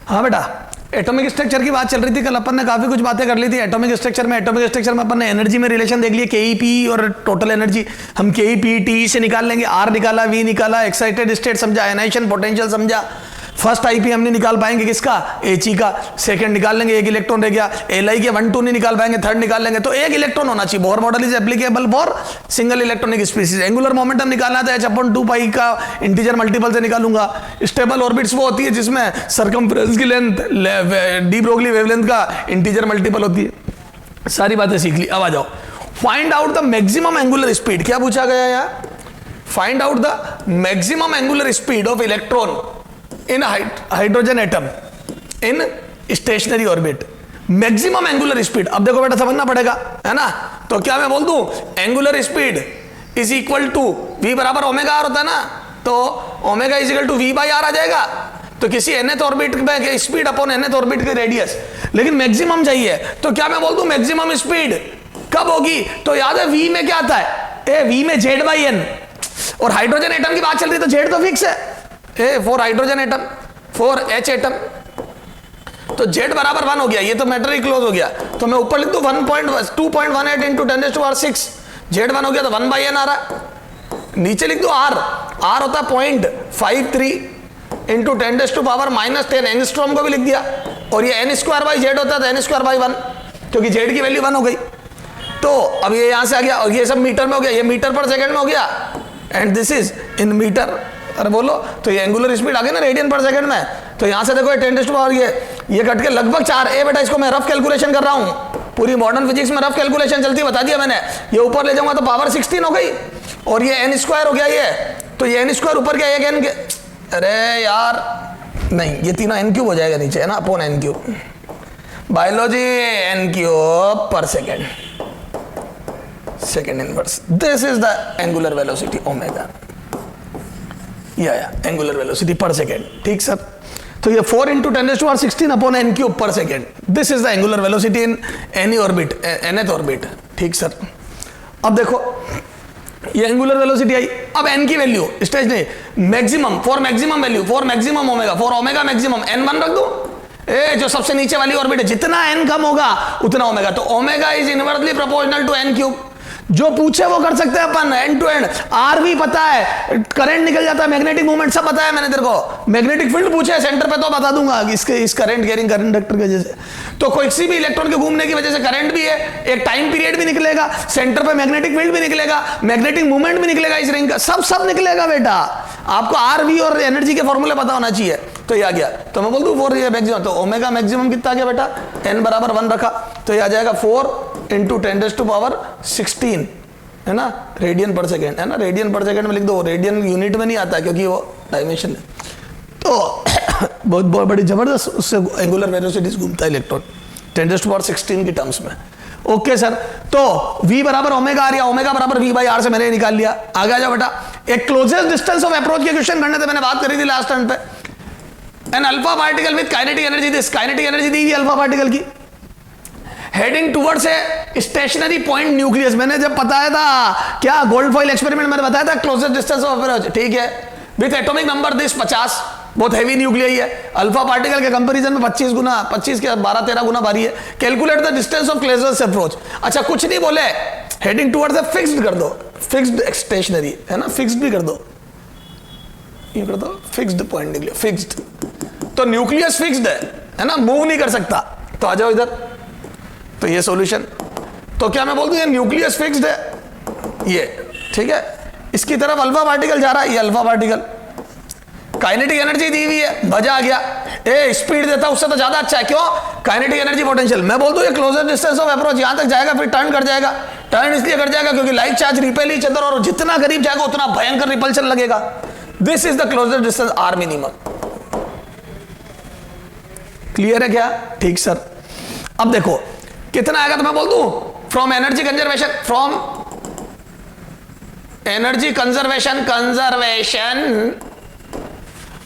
हाँ बेटा, atomic structure की बात चल रही थी कल, अपन ने काफी कुछ बातें कर ली थी एटॉमिक स्ट्रक्चर में। एटॉमिक स्ट्रक्चर में अपन ने एनर्जी में रिलेशन देख लिए, केईपी और टोटल एनर्जी। हम केईपी टी से निकाल लेंगे, आर निकाला, वी निकाला, एक्साइटेड स्टेट समझा, एनाइशन पोटेंशियल समझा। फर्स्ट आईपी हमने निकाल पाएंगे किसका, एच का। सेकंड निकाल लेंगे, एक इलेक्ट्रॉन रह गया। एलआई के 1 2 नहीं निकाल पाएंगे, थर्ड निकाल लेंगे। तो एक इलेक्ट्रॉन होना चाहिए। Bohr model is applicable for single electronic species. Angular momentum निकालना था h/2 पाई का इंटीजर मल्टीपल से निकालूंगा। स्टेबल ऑर्बिट्स वो होती है जिसमें सरकमफ्रेंस की लेंथ डी ब्रोगली वेवलेंथ का इंटीजर मल्टीपल होती है। सारी बातें सीख ली। अब आ जाओ, find out the maximum angular speed. क्या पूछा गया यार? Find out the maximum angular speed of electron in hydrogen atom in stationery orbit. Maximum angular speed. अब देखो बेटा, समझना पड़ेगा, है ना। तो क्या मैं बोल दूं, angular speed is equal to v बराबर ओमेगा आर होता है ना, तो omega is equal to v by R आ जाएगा। तो किसी nth ऑर्बिट में स्पीड अपॉन nth ऑर्बिट की रेडियस, लेकिन मैक्सिमम चाहिए। तो क्या मैं बोल दूं मैक्सिमम स्पीड कब होगी? तो याद है v में क्या आता है, v में z बाई n। और हाइड्रोजन एटम की बात चल रही है तो z तो फिक्स है, for hydrogen atom, for H atom. तो Z बराबर 1 हो गया, ये तो मैटर ही क्लोज हो गया। तो मैं ऊपर लिख दूं 2.18 इंटू 10⁻⁶। Z 1 हो गया तो 1/n आ रहा। नीचे लिख दो R होता है 0.53 इंटू 10⁻⁻10 एंगस्ट्रॉम को भी लिख दिया। और ये n² होता है तो n²/1, क्योंकि Z की वैल्यू 1 हो गई। तो अब ये यहां से आ गया, और ये सब मीटर में हो गया, ये मीटर पर सेकेंड में हो गया, and this is in metre. अरे बोलो, तो ये एंगुलर स्पीड आ गई ना रेडियन पर सेकंड में। तो यहां से देखो 10⁻, ये कट के लगभग 4। बेटा इसको मैं रफ कैलकुलेशन कर रहा हूं, पूरी मॉडर्न फिजिक्स में रफ कैलकुलेशन चलती है, बता दिया मैंने। ये ऊपर ले जाऊंगा तो पावर 16 हो गई, और ये n² हो गया ये। तो ये n² ऊपर क्या, एक n के, अरे यार नहीं, ये तीनों n³ हो जाएगा नीचे, है ना, अपॉन n³। बायोलॉजी n³ पर second, second inverse. This is the angular velocity omega, या एंगुलर वेलोसिटी पर सेकेंड। ठीक सर। तो ये 4 इंटू 10⁻16 अपॉन n³ पर second. This is the angular velocity in any orbit, nth orbit. ठीक sir. अब देखो, ये एंगुलर वेलोसिटी आई। अब n की वैल्यू स्टेज नहीं, maximum, for maximum value, for maximum omega, for omega maximum n1 रख दो। जो सबसे नीचे वाली ऑर्बिट है, जितना n कम होगा उतना ओमेगा। तो omega is inversely proportional to n³। जो पूछे वो कर सकते हैं अपन, एंड टू एंड। आर भी पता है, करंट निकल जाता है, मैग्नेटिक मूवमेंट सब पता है मैंने तेरे को। मैग्नेटिक फील्ड पूछे सेंटर पे तो बता दूंगा इसके, इस करंट कैरिंग कंडक्टर की वजह से। तो कोई किसी भी इलेक्ट्रॉन के घूमने की वजह से करंट भी है, एक टाइम पीरियड भी निकलेगा, सेंटर पे मैग्नेटिक फील्ड भी निकलेगा, मैग्नेटिक मूवमेंट भी निकलेगा इस रिंग का, सब निकलेगा बेटा। आपको आर वी और एनर्जी के फॉर्मूले पता होना चाहिए। तो ये आ गया, तो मैं बोल दूं 4 ये मैक्सिमम। तो ओमेगा मैक्सिमम कितना आ गया बेटा, n बराबर 1 रखा, तो ये आ जाएगा 4 इंटू 10⁻16, है ना, रेडियन पर सेकेंड, है ना। रेडियन पर सेकेंड में लिख दो, रेडियन यूनिट में नहीं आता क्योंकि वो डायमेंशन है। तो बहुत बड़ी जबरदस्त उससे एंगुलर वेलोसिटी घूमता है इलेक्ट्रॉन 10⁻16 की टर्म्स में। Okay sir. तो v बराबर ओमेगा आर या ओमेगा बराबर v बाई आर से मैंने निकाल लिया। आगे आ जाओ बेटा, एक क्लोजेस्ट डिस्टेंस ऑफ अप्रोच के क्वेश्चन करने थे, मैंने बात करी थी लास्ट टाइम पे। An alpha particle with kinetic energy, this kinetic energy दी हुई अल्फा पार्टिकल की, heading towards a stationary point nucleus. मैंने जब बताया था क्या, गोल्ड फॉइल एक्सपेरिमेंट मैंने बताया था, क्लोजेस्ट डिस्टेंस ऑफ अप्रोच। ठीक है, विद एटॉमिक नंबर दिस 50, बहुत हैवी न्यूक्लियाई है। अल्फा पार्टिकल के कंपैरिजन में 25 गुना, 25 के 12-13 गुना भारी है। Calculate the distance of closest approach. अच्छा कुछ नहीं बोले, हेडिंग टुवर्ड्स ए फिक्स्ड कर दो, फिक्स्ड स्टेशनरी, है ना, फिक्स्ड भी कर दो, ये कर दो, फिक्स्ड पॉइंट निकले, फिक्स्ड। तो न्यूक्लियस फिक्स्ड है ना, मूव नहीं कर सकता। तो आ जाओ इधर, तो ये सॉल्यूशन। तो क्या मैं बोल दूं ये न्यूक्लियस फिक्स्ड है, ये ठीक है। इसकी तरफ अल्फा पार्टिकल जा रहा है, ये अल्फा पार्टिकल, काइनेटिक एनर्जी दी हुई है, मजा आ गया। ए स्पीड देता उससे तो ज्यादा अच्छा है, क्यों, काइनेटिक एनर्जी पोटेंशियल। मैं बोल दूं ये क्लोजर डिस्टेंस ऑफ अप्रोच यहां तक जाएगा, फिर टर्न कर जाएगा। टर्न इसलिए कर जाएगा क्योंकि like charge repel each other, और जितना करीब जाएगा उतना भयंकर रिपल्शन लगेगा। This is the closer distance R minimum. Clear है क्या? ठीक सर। अब देखो कितना आएगा, तो मैं बोल दूं from energy conservation, from energy conservation,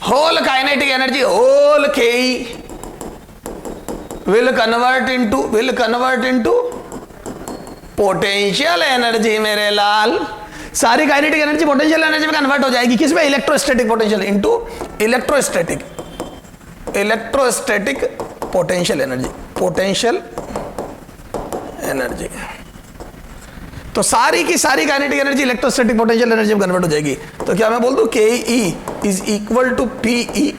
whole kinetic energy, whole K will convert into potential energy मेरे लाल। सारी काइनेटिक एनर्जी पोटेंशियल एनर्जी में कन्वर्ट हो जाएगी, किसमें, electrostatic potential into electrostatic. Electrostatic potential energy, potential energy. तो सारी की सारी kinetic energy electrostatic potential energy में कन्वर्ट हो जाएगी। तो क्या मैं बोल दूं K E is equal to P E,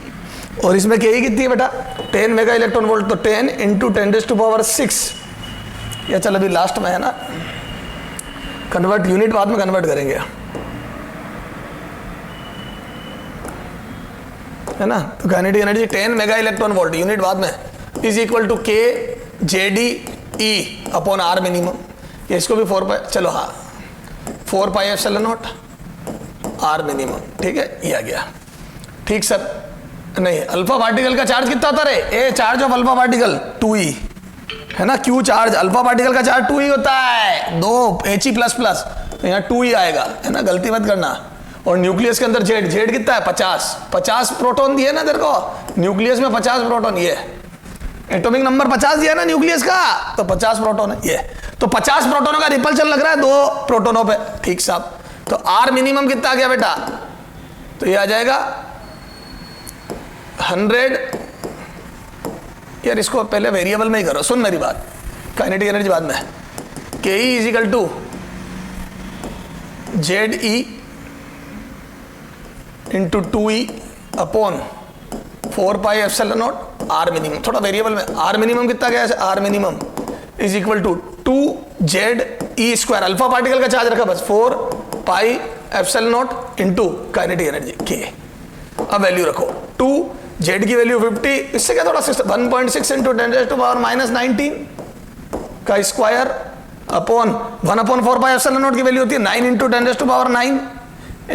और इसमें के ई कितनी है बेटा 10 मेगा इलेक्ट्रॉन वोल्ट, तो 10 इंटू 10⁻⁶। या चल अभी लास्ट में है ना, कन्वर्ट यूनिट बाद में कन्वर्ट करेंगे, है ना। तो kinetic energy 10 mega electron volt unit बाद में is equal to k j d e upon are minimum. इसको भी 4 पाई, चलो हाँ 4 pi epsilon naught are minimum, ठीक है, ये आ गया। ठीक सर, नहीं अल्फा पार्टिकल का चार्ज कितना होता है? ए charge of alpha particle 2e, है ना। क्यू चार्ज, अल्फा पार्टिकल का चार्ज 2e होता है, 2 He++, तो यहाँ 2e आएगा, है ना, गलती मत करना। और न्यूक्लियस के अंदर जेड, जेड कितना है 50 प्रोटॉन दिए ना तेरे को, न्यूक्लियस में 50 प्रोटॉन, ये एटॉमिक नंबर 50 दिया ना न्यूक्लियस का, तो 50 प्रोटॉन है ये। तो 50 प्रोटॉनों का रिपल्शन लग रहा है 2 प्रोटॉनों पे, ठीक साहब। तो आर मिनिमम कितना आ गया बेटा? तो ये आ जाएगा 100। यार इसको पहले वेरिएबल में ही करो, सुन मेरी बात, काइनेटिक एनर्जी बाद में। K E is equal to Z E into 2e upon 4 pi epsilon naught are minimum. थोड़ा वेरिएबल में, आर मिनिमम कितना गया है? R minimum is equal to 2ZE², alpha particle का चार्ज रखा बस, 4 pi epsilon naught into kinetic energy के। अब वैल्यू रखो, 2Z की वैल्यू 50, इससे क्या थोड़ा 1.6 इंटू 10⁻⁻19 का square upon 1/4 pi epsilon not की वैल्यू होती है 9 इंटू 10⁻⁹।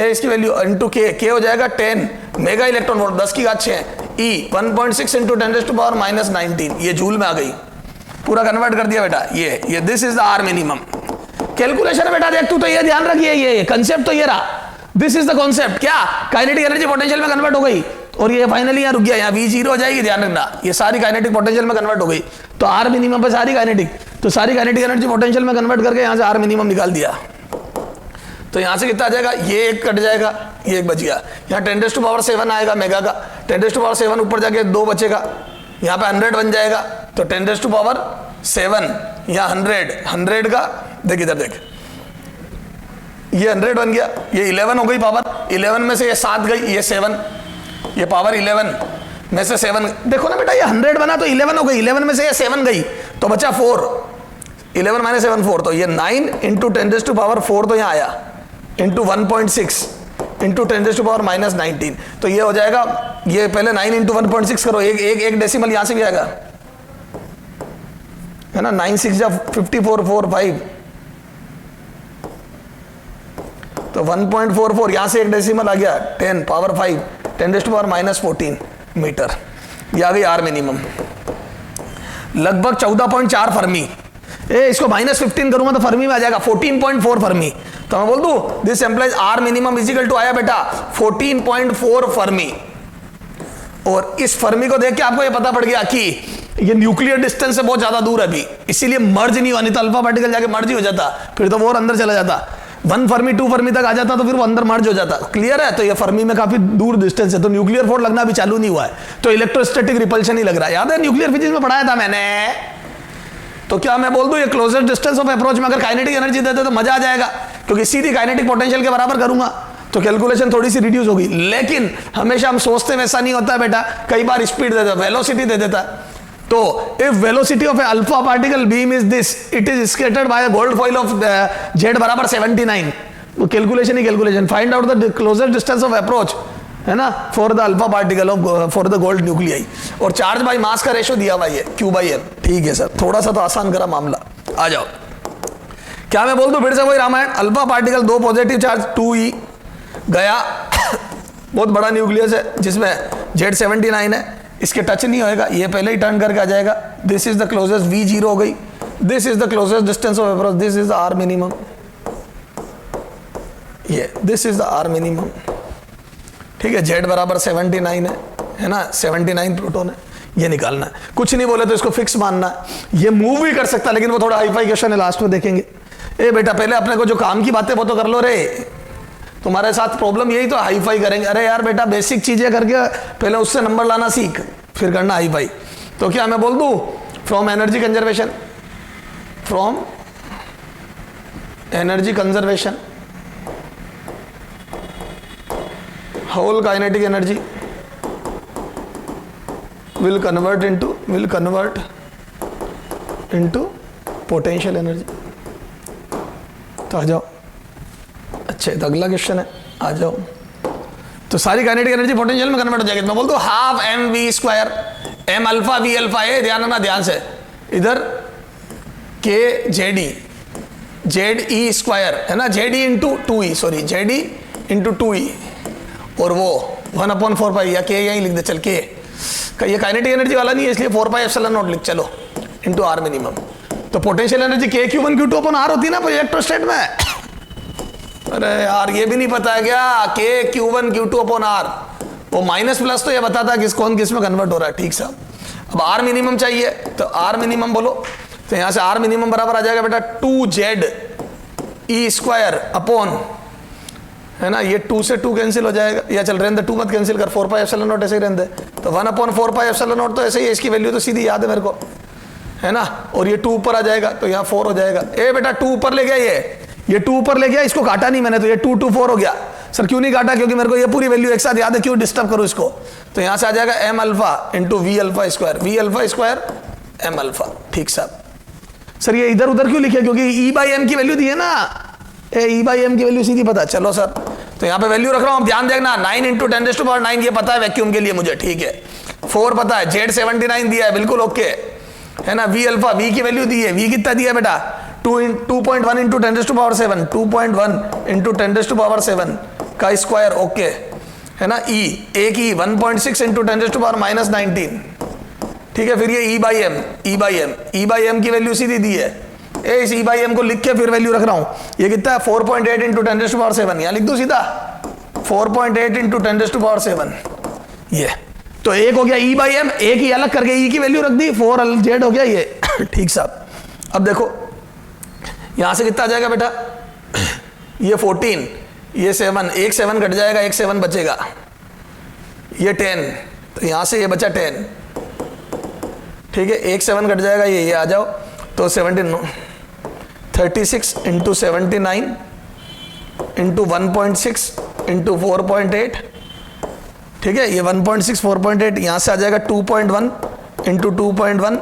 इसकी वैल्यू इंटू के हो जाएगा 10 मेगा इलेक्ट्रॉन वोल्ट, 10 की घात 6, ई 1.6 इंटू 10⁻⁻19, ये जूल में आ गई। पूरा कन्वर्ट कर दिया बेटा, ये this is the are minimum. Calculation है बेटा, देख तू तो ये ध्यान रखिए, ये कंसेप्ट तो ये रहा, दिस इज द कॉन्सेप्ट। क्या काइनेटिक एनर्जी पोटेंशियल में कन्वर्ट हो गई, और ये फाइनली यहाँ रुक गया, यहाँ V0 हो जाएगी, ध्यान रखना, ये सारी काइनेटिक पोटेंशियल में कन्वर्ट हो गई। तो आर मिनिमम पे सारी काइनेटिक, तो सारी काइनेटिक एनर्जी पोटेंशियल में कन्वर्ट करके यहाँ से आर मिनिमम निकाल दिया। तो यहां से कितना आ जाएगा? ये एक कट जाएगा, ये एक बच गया। यहाँ 10⁻7 आएगा मेगा का, 10⁻7 ऊपर जाके 2 बचेगा, यहाँ पे 100 बन जाएगा। तो 10⁻7 यहाँ 100 का देख, इधर देख, ये 100 बन गया, ये 11 हो गई पावर, 11 में से ये 7 गई, ये 7, ये पावर 11 में से 7, देखो ना बेटा ये 100 बना तो 11 हो गई, 11 में से ये 7 गई, तो बचा 4, 11 - 7 4, तो ये 9 इंटू 10⁻4 तो यहाँ आया, इंटू 1.6 इंटू 10⁻⁻19, तो ये हो जाएगा, ये पहले 9 इंटू 1.6 करो, एक डेसिमल यहां से भी आएगा, है ना, 9 6 5445, तो 1.44, यहां से एक डेसिमल आ गया, 10 पावर 5 10⁻⁻14 मीटर, ये आ गई आर मिनिमम, लगभग 14.4 फर्मी। इसको -15 करूंगा तो फर्मी में आ जाएगा 14.4 फर्मी। तो मैं बोल दूं this implies R minimum is equal to आया बेटा 14.4 फर्मी। और इस फर्मी को देख के आपको ये पता पड़ गया कि ये न्यूक्लियर डिस्टेंस से बहुत ज्यादा दूर है अभी, इसीलिए मर्ज नहीं हुआ, नहीं तो अल्फा पार्टिकल जाके मर्ज ही हो जाता, फिर तो वो और अंदर चला जाता, 1 फर्मी 2 फर्मी तक आ जाता तो फिर वो अंदर मर्ज हो जाता। क्लियर है? तो ये फर्मी में काफी दूर डिस्टेंस है, तो न्यूक्लियर फोर्स लगना अभी चालू नहीं हुआ है, तो इलेक्ट्रोस्टैटिक रिपल्शन ही लग रहा है। याद है न्यूक्लियर फिजिक्स में पढ़ाया था मैंने। तो क्या मैं बोल दूं ये क्लोजेस्ट डिस्टेंस ऑफ अप्रोच में अगर काइनेटिक एनर्जी देते तो मजा आ जाएगा, क्योंकि सीधी काइनेटिक पोटेंशियल के बराबर करूंगा तो कैलकुलेशन थोड़ी सी रिड्यूस होगी। लेकिन हमेशा हम सोचते वैसा नहीं होता है बेटा, कई बार स्पीड दे देता, वेलोसिटी दे देता। तो if velocity of a alpha particle beam is this, it is scattered by a gold foil of Z बराबर 79, वो कैलकुलेशन ही calculation, find out the closest distance of approach, है ना, for the alpha particle of for the gold nuclei, और charge by mass का ratio दिया हुआ है Q/m। ठीक है सर, थोड़ा सा तो आसान करा मामला। आ जाओ, क्या मैं बोल दूं फिर से वही Ramayan, alpha particle 2 positive charge 2e गया बहुत बड़ा न्यूक्लियस है जिसमें Z79 है, इसके टच नहीं होएगा, ये पहले ही टर्न करके आ जाएगा। This is the closest, V0 हो गई, this is the closest distance of approach, this is the are minimum, ये this is the are minimum. ठीक है, Z बराबर 79 है ना, 79 प्रोटॉन है, ये निकालना है। कुछ नहीं बोले तो इसको फिक्स मानना है, ये मूव भी कर सकता है, लेकिन वो थोड़ा हाईफाई क्वेश्चन है, लास्ट में देखेंगे। ए बेटा पहले अपने को जो काम की बातें वो तो कर लो रे, तुम्हारे साथ प्रॉब्लम यही तो हाईफाई करेंगे। अरे यार बेटा बेसिक चीजें करके पहले उससे नंबर लाना सीख। फिर करना हाई फाई। तो क्या मैं बोल दूं from energy conservation, from energy conservation whole kinetic energy will convert into potential energy। तो आ जाओ, अच्छा तो अगला क्वेश्चन है, आ जाओ। तो सारी काइनेटिक एनर्जी पोटेंशियल में कन्वर्ट हो जाएगी। तो मैं बोलता हूँ half M we square, M alpha V alpha है, ध्यान रखना ध्यान से, इधर के जेड ई स्क्वायर है ना, जेड ई into two e, sorry z ई इंटू टू ई, और वो 1/4 पाई, या के यहीं लिख दे चल के, ये काइनेटिक एनर्जी वाला नहीं है इसलिए 4 पाई एप्सिलॉन नॉट लिख, चलो इंटू आर मिनिमम। तो पोटेंशियल एनर्जी के Q1 Q2 अपन आर होती है ना इलेक्ट्रोस्टेट में। अरे यार ये भी नहीं पता है क्या, के Q1 Q2 अपॉन आर, वो माइनस प्लस तो ये बताता है कौन किस में कन्वर्ट हो रहा है। ठीक साहब, अब आर मिनिमम चाहिए, तो आर मिनिमम बोलो, तो यहां से आर मिनिमम बराबर आ जाएगा बेटा 2Z ई स्क्वायर अपॉन, है ना, ये 2 से 2 कैंसिल हो जाएगा, या चल रहने दे 2 मत कैंसिल कर, 4 पाई एप्सिलॉन नॉट ऐसे ही रहने दे, तो 1/4 पाई एप्सिलॉन नॉट तो ऐसे ही, इसकी वैल्यू तो सीधी याद है मेरे को, है ना, और ये 2 ऊपर आ जाएगा तो यहाँ 4 हो जाएगा। ए बेटा 2 ऊपर ले गया, ये 2 ऊपर ले गया, इसको काटा नहीं मैंने, तो ये 2 2 4 हो गया। सर क्यों नहीं काटा, क्योंकि मेरे को ये पूरी वैल्यू एक साथ याद है, क्यों डिस्टर्ब करूँ इसको। तो यहाँ से आ जाएगा M alpha into V alpha square M alpha. ठीक साहब, सर ये इधर उधर क्यों लिखे, क्योंकि ई बाई एम की वैल्यू दी है ना, ई बाई एम की वैल्यू सीधी पता। चलो सर, तो यहाँ पे वैल्यू रख रहा हूँ, ध्यान देखना, 9 इंटू 10⁻⁹ ये पता है वैक्यूम के लिए मुझे, ठीक है, 4 पता है, जेड 79 दिया है, बिल्कुल ओके है ना, वी अल्फा, वी की वैल्यू दी है, वी कितना दिया है बेटा 2.1 इंटू 10⁻⁷, 2.1 इंटू 10⁻⁷ का स्क्वायर, ओके है ना, ई एक ई 1.6 इंटू 10⁻⁻⁹, ठीक है, फिर ये ई बाई एम की वैल्यू सीधी दी है, इस ई बाई एम को लिख के फिर वैल्यू रख रहा हूं, ये कितना है 4.8 इंटू 10⁻⁷, यहां लिख दो सीधा 4.8 इंटू 10⁻⁷, ये तो एक हो गया ई बाई एम, एक ही अलग करके ई की वैल्यू रख दी, 4Z हो गया ये। ठीक साहब, अब देखो यहां से कितना आ जाएगा बेटा, ये 14, ये 7, एक 7 घट जाएगा, एक 7 बचेगा, ये 10, तो यहां से ये बचा 10, ठीक है, एक 7 घट जाएगा, ये आ जाओ, तो 36 इंटू 79 इंटू 1.6 इंटू 4.8, ठीक है, ये 1.6 4.8, यहां से आ जाएगा 2.1 इंटू 2.1।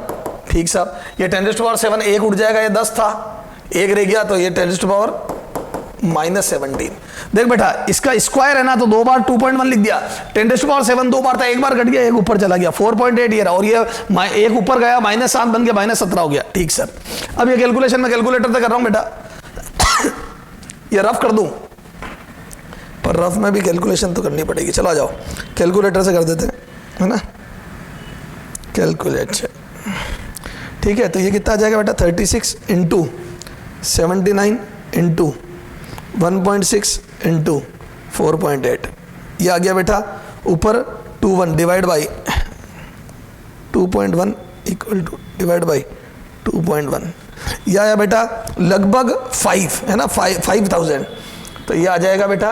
ठीक साहब, ये 10⁻⁷ एक उठ जाएगा, ये 10 था, एक रह गया, तो ये 10⁻⁻17। देख बेटा इसका स्क्वायर है ना, तो 2 बार 2.1 लिख दिया, 10⁻⁷ 2 बार था, एक बार घट गया, एक ऊपर चला गया, 4.8 ये रहा, और ये एक ऊपर गया -7 बन गया -17 हो गया। ठीक सर, अब ये कैलकुलेशन में कैलकुलेटर से कर रहा हूं बेटा, ये रफ कर दूं, पर रफ में भी कैलकुलेशन तो करनी पड़ेगी, चलो आ जाओ कैलकुलेटर से कर देते हैं, है ना, कैलकुलेट। ठीक है, तो ये कितना आ जाएगा बेटा 36 इंटू 79 इंटू 1.6 इंटू 4.8, ये आ गया बेटा ऊपर 21 divide by 2.1 equal to divide by 2.1, यह आया बेटा लगभग 5, है ना, 5000। तो ये आ जाएगा बेटा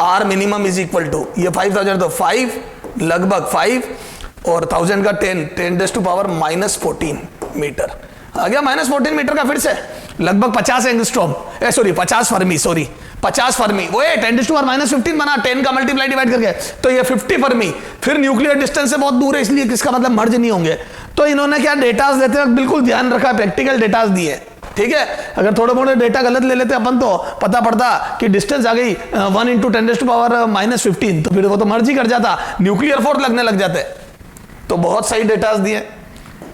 R minimum is equal to, ये 5000 तो 5 लगभग 5 और 1000 का 10⁻⁻14 मीटर आ गया, -14 मीटर का, फिर से लगभग 50 angstrom, sorry 50 Fermi, sorry 50 Fermi, वो 10⁻⁻15 बना, 10 का मल्टीप्लाई डिवाइड करके, तो ये 50 फर्मी। फिर न्यूक्लियर डिस्टेंस से बहुत दूर है, इसलिए किसका मतलब मर्ज नहीं होंगे। तो इन्होंने क्या डेटास देते वक्त बिल्कुल ध्यान रखा, प्रैक्टिकल डेटास दिए, ठीक है। अगर थोड़े मोड़े डेटा गलत ले लेते अपन तो पता पड़ता कि डिस्टेंस आ गई 1 इंटू 10⁻⁻15, तो फिर वो तो मर्ज ही कर जाता, न्यूक्लियर फोर्स लगने लग जाते। तो बहुत सही डेटास दिए,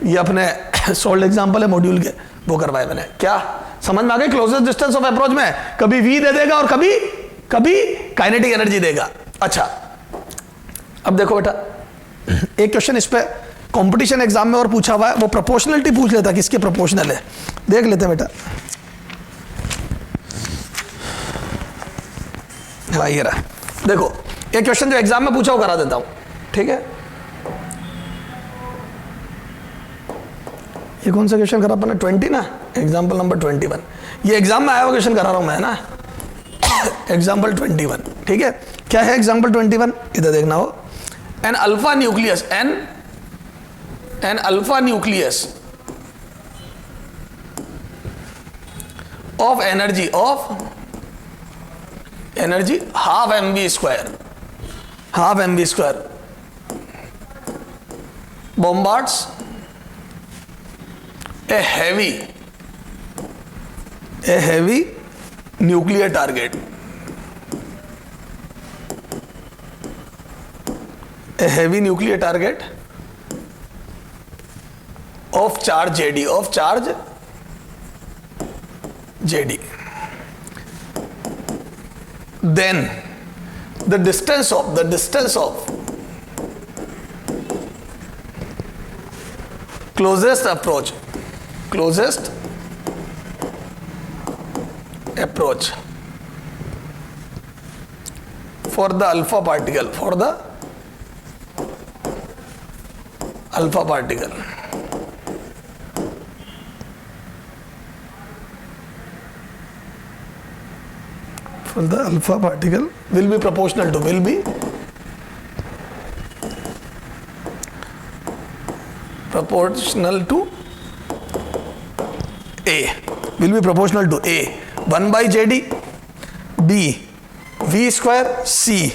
ये अपने सोल्ड एग्जाम्पल है मॉड्यूल के, वो करवाए मैंने। क्या समझ में आ गई, क्लोजेस्ट डिस्टेंस ऑफ अप्रोच में कभी वी दे देगा और कभी काइनेटिक एनर्जी देगा। अच्छा अब देखो बेटा, एक क्वेश्चन इस पे कंपटीशन एग्जाम में और पूछा हुआ है, वो प्रोपोर्शनलिटी पूछ लेता, किसके प्रोपोर्शनल है, देख लेते हैं बेटा। हाँ ये रहा, देखो एक क्वेश्चन जो एग्जाम में पूछा वो करा देता हूं, ठीक है। ये कौन सा क्वेश्चन करा अपने 20 ना, एग्जाम्पल नंबर 21, ये एग्जाम में आया हुआ क्वेश्चन करा रहा हूं मैं ना, एग्जाम्पल 21, ठीक है। क्या है एग्जाम्पल 21, इधर देखना हो, an alpha nucleus, an an alpha nucleus of energy half mv square bombards a heavy nuclear target, of charge JD, then the distance of closest approach for the alpha particle, will be proportional to A, 1 by JD, B V square, C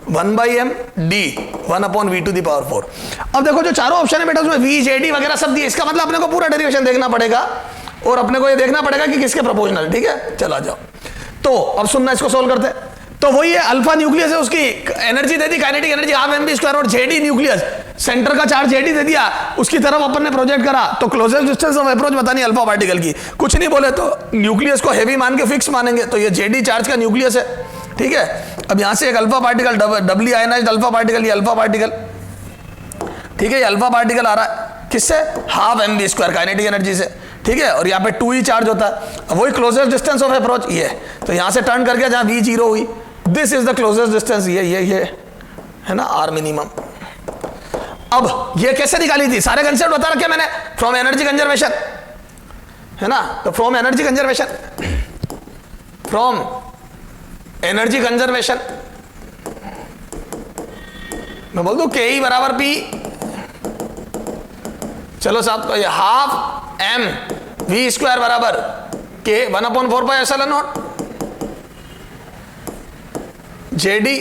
1 by M, D 1 upon V to the power 4। अब देखो जो चारों option है बेटा उसमें V, JD वगैरह सब दिए, इसका मतलब अपने को पूरा डेरिवेशन देखना पड़ेगा और अपने को ये देखना पड़ेगा कि किसके प्रोपोर्शनल। ठीक है, चला जाओ। तो अब सुनना, इसको सोल्व करते हैं। तो वही है, अल्फा न्यूक्लियस है, उसकी एनर्जी दे दी kinetic energy half mv square, और जेडी न्यूक्लियस सेंटर का चार्ज जेडी दे दिया, उसकी तरफ अपन ने प्रोजेक्ट करा। तो क्लोजेस्ट डिस्टेंस ऑफ अप्रोच बतानी अल्फा पार्टिकल की, कुछ नहीं बोले तो न्यूक्लियस को हेवी मान के फिक्स मानेंगे, तो ये जेडी चार्ज का न्यूक्लियस है। ठीक है, अब यहां से एक alpha particle, doubly ionised alpha particle, ये अल्फा पार्टिकल, ठीक है, ये अल्फा पार्टिकल आ रहा है किससे, half mv square kinetic energy से। ठीक है, और यहाँ पे 2e चार्ज होता है, वही क्लोजेस्ट डिस्टेंस ऑफ अप्रोच ये, तो यहां से टर्न करके जहां v 0 हुई, this is the closest distance, ये है ना r मिनिमम। अब ये कैसे निकाली थी, सारे कंसेप्ट बता रखे मैंने, फ्रॉम एनर्जी कंजर्वेशन, है ना। तो फ्रॉम एनर्जी कंजर्वेशन मैं बोल दूं के ई बराबर पी, चलो साहब, तो ये हाफ एम वी स्क्वायर बराबर के 1/4 पाई एप्सिलॉन नॉट जेडी,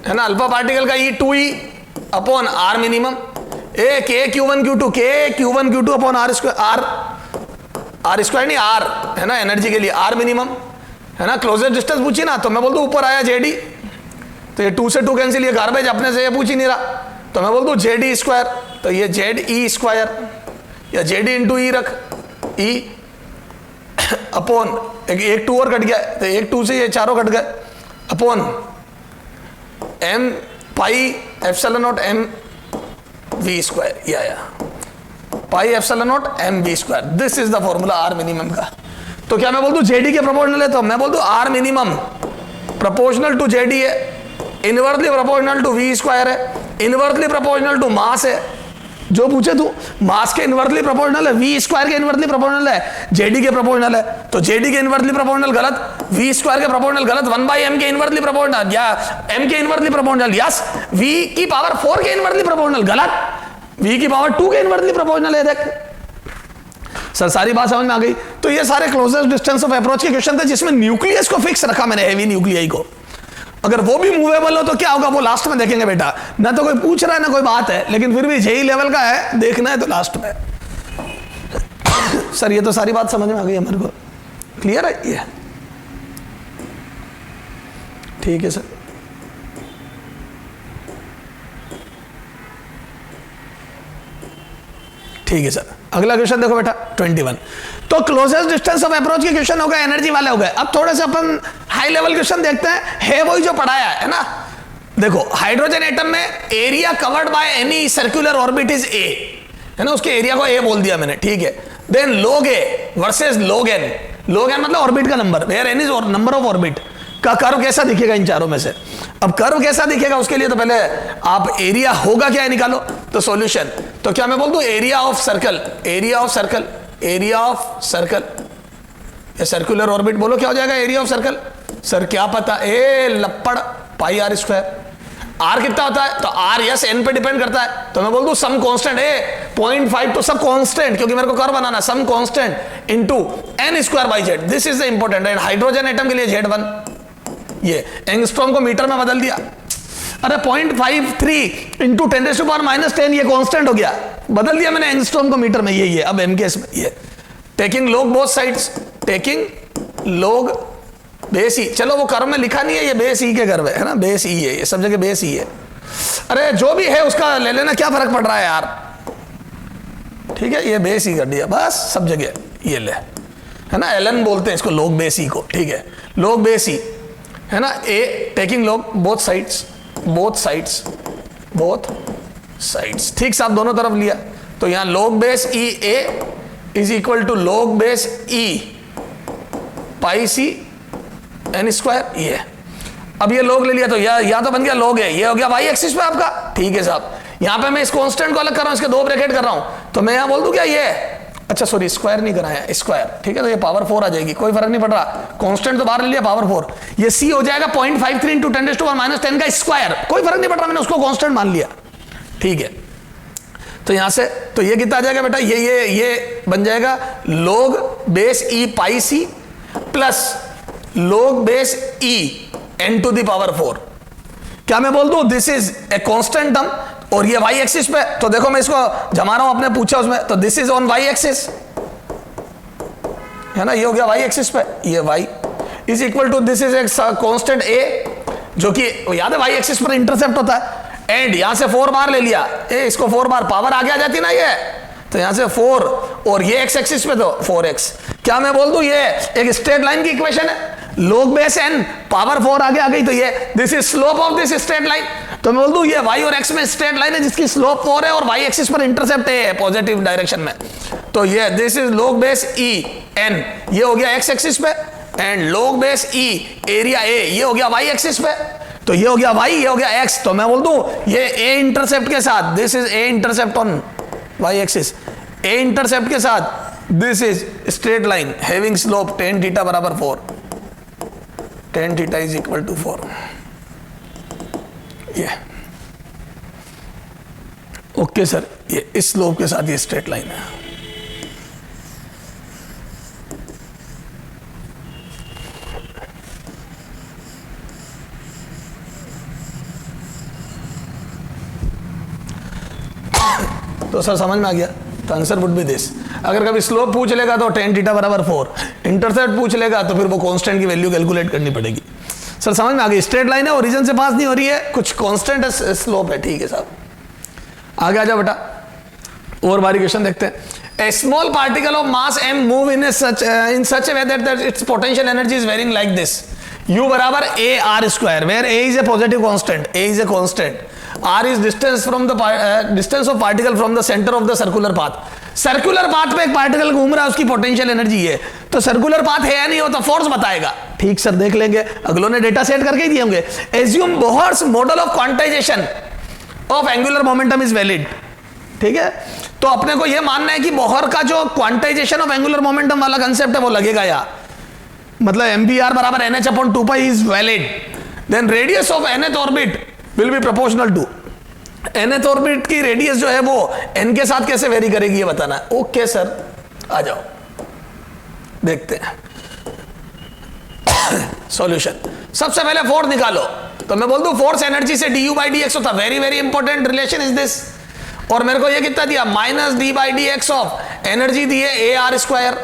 है ना, अल्फा पार्टिकल का E 2e upon are minimum, A K Q1 Q2 upon R square, R square नहीं आर, है ना, एनर्जी के लिए आर मिनिमम, है ना। क्लोजेस्ट डिस्टेंस पूछी ना, तो मैं बोल दूं ऊपर आया जेडी, तो ये 2 से 2 कैंसिल, ये गार्बेज, अपने से ये पूछ ही नहीं रहा, तो मैं बोल दूं जेडी स्क्वायर, तो ये जेड ई स्क्वायर या जेडी इंटू ई रख, ई अपॉन एक 2 और कट गया, तो एक 2 से ये चारों कट गए, upon m pi epsilon naught m we square, या pi epsilon naught m we square, this is the formula r minimum का। तो क्या मैं बोल दूं जेडी के प्रोपोर्शनल है, तो मैं बोल दूं r minimum proportional to z d है, inversely proportional to v square है, इनवर्सली प्रोपोर्शनल टू मास है, जो पूछे तू मास के इनवर्सली प्रोपोर्शनल है, वी स्क्वायर के इनवर्सली प्रोपोर्शनल है, जेडी के प्रोपोर्शनल है, तो जेडी के इनवर्सली प्रोपोर्शनल गलत, वी स्क्वायर के प्रोपोर्शनल गलत, 1/m के इनवर्सली प्रोपोर्शनल या m के इनवर्सली प्रोपोर्शनल यस, v की पावर 4 के इनवर्सली प्रोपोर्शनल गलत, v की पावर 2 के इनवर्सली प्रोपोर्शनल है। देख सर, सारी बात समझ में आ गई। तो ये सारे क्लोजेस्ट डिस्टेंस ऑफ अप्रोच के क्वेश्चन थे, जिसमें न्यूक्लियस को फिक्स रखा मैंने, हेवी न्यूक्लियाई को। अगर वो भी मूवेबल हो तो क्या होगा, वो लास्ट में देखेंगे बेटा, ना तो कोई पूछ रहा है ना कोई बात है, लेकिन फिर भी जेई लेवल का है, देखना है तो लास्ट में। सर ये तो सारी बात समझ में आ गई हमारे को, क्लियर है ये, ठीक है सर। ठीक है सर, अगला क्वेश्चन देखो बेटा 21। तो क्लोजेस्ट डिस्टेंस ऑफ अप्रोच के क्वेश्चन हो गए, एनर्जी वाले हो गए। अब थोड़े से अपन हाई लेवल क्वेश्चन देखते हैं, है वही जो पढ़ाया है ना। देखो हाइड्रोजन एटम में area covered by any circular orbit is a, है ना, उसके एरिया को ए बोल दिया मैंने, ठीक है। Then log A versus log n, log n मतलब ऑर्बिट का number, where n is number of orbit का कर्व कैसा दिखेगा इन चारों में से। अब कर्व कैसा दिखेगा उसके लिए तो पहले आप एरिया होगा क्या है निकालो, तो सॉल्यूशन, तो क्या मैं बोल दूं एरिया ऑफ सर्कल, ये सर्कुलर ऑर्बिट बोलो क्या हो जाएगा, एरिया ऑफ सर्कल। सर क्या पता, ए लपड़ पाई आर स्क्वायर, आर कितना होता है, तो आर यस एन पे डिपेंड करता है, तो मैं बोल दूं सम कांस्टेंट ए 0.5 तो सब कांस्टेंट, क्योंकि मेरे को कर्व बनाना, some constant into n square by Z, this is the important. And hydrogen atom के लिए Z1, ये एंगस्ट्रॉम को मीटर में बदल दिया। अरे 0.53 इंटू 10⁻⁻10 ये कांस्टेंट हो गया, बदल दिया मैंने एंगस्ट्रॉम को मीटर में, ये अब एम केस में ये taking log both sides, taking log base e, चलो वो कर्व में लिखा नहीं है, ये बेस ई के कर्व है ना, बेस ई है, ये सब जगह बेस ई है। अरे जो भी है उसका ले लेना, क्या फर्क पड़ रहा है यार, ठीक है, ये बेस ई कर दिया बस सब जगह, ये ले, है ना, एलन बोलते हैं इसको लॉग बेस ई को, ठीक है, लॉग बेस ई, है ना, a taking log both sides, both sides, both sides, ठीक साहब, दोनों तरफ लिया, तो यहां log base e a is equal to log base E pi c n square, ये अब ये लॉग ले लिया, तो या तो बन गया लॉग है, ये हो गया वाई एक्सिस पे आपका, ठीक है साहब। यहां पे मैं इस कांस्टेंट को अलग कर रहा हूं, इसके दो ब्रैकेट कर रहा हूं, तो मैं यहां बोल दूं क्या ये, अच्छा सॉरी स्क्वायर नहीं कराया, स्क्वायर, ठीक है, तो ये पावर 4 आ जाएगी, कोई फर्क नहीं पड़ रहा, कांस्टेंट तो बाहर ले लिया, पावर 4, ये सी हो जाएगा 0.53 इंटू 10⁻⁻10 का स्क्वायर, कोई फर्क नहीं पड़ रहा, मैंने उसको कांस्टेंट मान लिया, ठीक है। तो यहां से तो ये कितना आ जाएगा बेटा, ये बन जाएगा log base E pi C plus log base E n to the power 4, क्या मैं बोल दूं this is a constant term, और ये वाई एक्सिस पे, तो देखो मैं इसको जमा रहा हूं, आपने पूछा उसमें, तो this is on Y axis, है ना, ये हो गया वाई एक्सिस पे, ये Y is equal to this is एक कांस्टेंट ए, जो कि याद है वाई एक्सिस पर इंटरसेप्ट होता है, एंड यहां से 4 बार ले लिया, इसको 4 बार पावर आगे आ जाती ना ये, तो यहां से 4 और ये एक्स एक्सिस पे तो 4x, क्या मैं बोल दूं ये एक स्ट्रेट लाइन की इक्वेशन है, log बेस n पावर 4 आगे आ गई, तो ये this is slope of this straight line, तो मैं बोल दूं ये y और x में स्ट्रेट लाइन है जिसकी स्लोप 4 है और y एक्सिस पर इंटरसेप्ट है पॉजिटिव डायरेक्शन में, तो ये this is log base e n, ये हो गया x एक्सिस पे, and log base e area a ये हो गया y एक्सिस पे, तो ये हो गया y, ये हो गया x, तो मैं बोल दूं ये a इंटरसेप्ट के साथ, this is a intercept on y axis, a intercept के साथ this is straight line having slope tan theta बराबर 4, tan theta is equal to 4, ये ओके सर, ये इस स्लोप के साथ ये स्ट्रेट लाइन है। तो सर समझ में आ गया, तो आंसर वुड बी दिस। अगर कभी स्लोप पूछ लेगा तो tan थीटा बराबर 4, इंटरसेप्ट पूछ लेगा तो फिर वो कांस्टेंट की वैल्यू कैलकुलेट करनी पड़ेगी। सर समझ में आ गई, स्ट्रेट लाइन है, ओरिजिन से पास नहीं हो रही है, कुछ कांस्टेंट स्लोप है, ठीक है साहब। आगे आ जाओ बेटा, और बारी क्वेश्चन देखते हैं। A small particle of mass m move in such a way that its potential energy is varying like this, u बराबर a r square, where a is a positive constant, a is a constant, r is distance from the distance of particle from the center of the circular path। Circular path पे एक particle घूम रहा है, उसकी potential energy है, तो circular path है या नहीं होता, फोर्स बताएगा, ठीक सर देख लेंगे, अगलों ने डेटा सेट करके ही दिए होंगे। Assume Bohr's model of quantization of angular momentum is valid, ठीक है, तो अपने को यह मानना है कि बोहर का जो क्वांटाइजेशन ऑफ एंगुलर मोमेंटम वाला कंसेप्ट है वो लगेगा, या मतलब mvr बराबर nh/2π is valid, then radius of nth orbit will be proportional to nth orbit की रेडियस जो है वो n के साथ कैसे वेरी करेगी ये बताना है। ओके सर, आ जाओ देखते हैं सॉल्यूशन। सबसे पहले फोर्स निकालो, तो मैं बोल दूं फोर्स एनर्जी से du/dx होता, very very important relation is this, और मेरे को ये कितना दिया -d/dx ऑफ एनर्जी दी है ar स्क्वायर,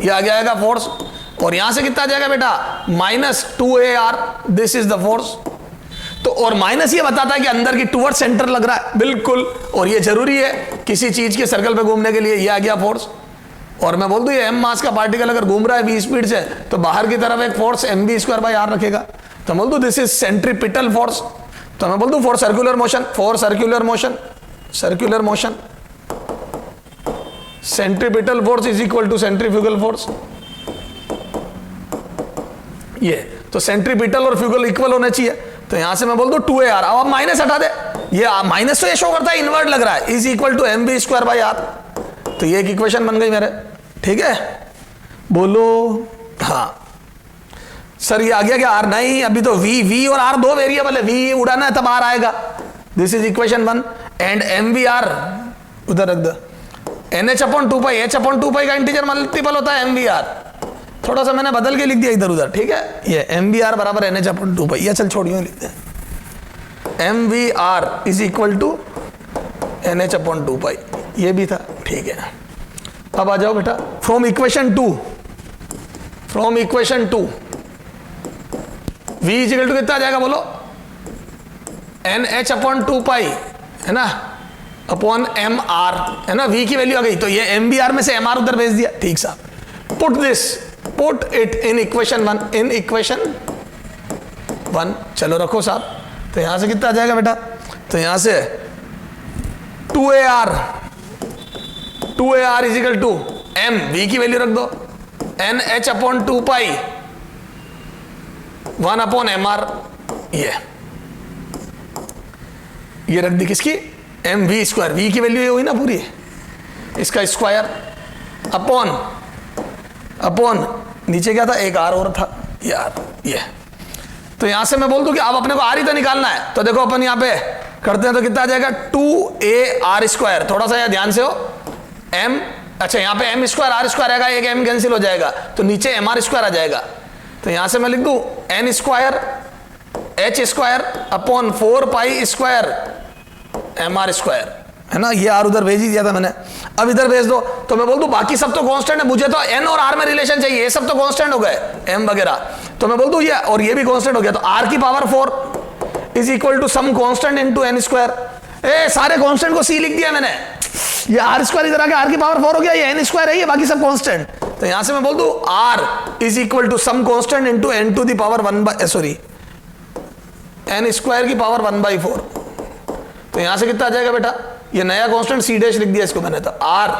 ये आ जाएगा फोर्स, और यहां से कितना जाएगा बेटा -2ar, this is the force, तो और माइनस ये बताता है कि अंदर की टूवर्ड सेंटर लग रहा है, बिल्कुल, और ये जरूरी है किसी चीज के सर्कल पे घूमने के लिए, ये आ गया फोर्स, और मैं बोल दूं ये m मास का पार्टिकल अगर घूम रहा है v स्पीड से, तो बाहर की तरफ एक फोर्स mv²/r रखेगा, तो मैं बोल दूं दिस इज सेंट्रीपिटल फोर्स, तो मैं बोल दूं for circular motion, circular motion centripetal force is equal to centrifugal force, ये तो सेंट्रीपिटल और फ्यूगल इक्वल होना चाहिए, तो यहां से मैं बोल दूं 2ar, अब माइनस हटा दे, ये माइनस तो ये शो करता है इन्वर्ट लग रहा है, इज इक्वल टू mv²/r, तो ये एक इक्वेशन बन गई मेरे, ठीक है, बोलो हाँ। सर ये आ गया क्या आर? नहीं, अभी तो वी और आर दो वेरिएबल है, वी उड़ाना है तब आर आएगा। This is equation 1 and M V R उधर रख दो। NH अपॉन 2 एच अपॉन 2 का इंटीजर मल्टीपल होता है MVR। थोड़ा सा मैंने बदल के लिख दिया इधर उधर, ठीक है। ये MVR बराबर NH अपॉन 2 ये चल छोड़िए लिखते हैं। MVR is equal to NH upon 2 ये भी था, ठीक है। अब आ जाओ बेटा from equation 2 V is equal to कितना आ जाएगा बोलो? NH अपॉन 2 है ना अपॉन MR है ना। V की वैल्यू आ गई तो ये MVR में से MR उधर भेज दिया, ठीक साहब। पुट इट इन इक्वेशन 1 चलो रखो साहब। तो यहां से कितना आ जाएगा बेटा? तो यहां से 2AR is equal to M, V की वैल्यू रख दो, NH अपॉन 2 1 अपॉन MR। ये रख दी किसकी? MV स्क्वायर, V की वैल्यू ये हुई ना पूरी, इसका स्क्वायर अपॉन नीचे क्या था? एक R और था यार ये। तो यहां से मैं बोल दूं कि अब अपने को R ही तो निकालना है। तो देखो अपन यहां पे करते हैं तो कितना आ जाएगा? 2AR square. थोड़ा सा ध्यान से हो, M, अच्छा यहां पे M स्क्वायर R स्क्वायर आएगा, एक M कैंसिल हो जाएगा तो नीचे MR स्क्वायर आ जाएगा। तो यहां से मैं लिख दूं N square H square upon 4 pi square MR square, है ना। ये R उधर भेज ही दिया था मैंने, अब इधर भेज दो। तो मैं बोल दूं बाकी सब तो कांस्टेंट है, मुझे तो N और R में रिलेशन चाहिए, ये सब तो कांस्टेंट हो गए M वगैरह। तो मैं बोल दूं ये और ये भी कांस्टेंट हो गया, तो R की power 4 is equal to some constant into N square. सारे कांस्टेंट को C लिख दिया मैंने, ये R स्क्वायर इधर आके R की पावर 4 हो गया, ये N स्क्वायर है, ये बाकी सब कांस्टेंट। तो यहां से मैं बोल दूं R is equal to some constant into N to the power N square की पावर 1/4। तो यहां से कितना आ जाएगा बेटा? ये नया कांस्टेंट C डैश लिख दिया इसको मैंने, तो R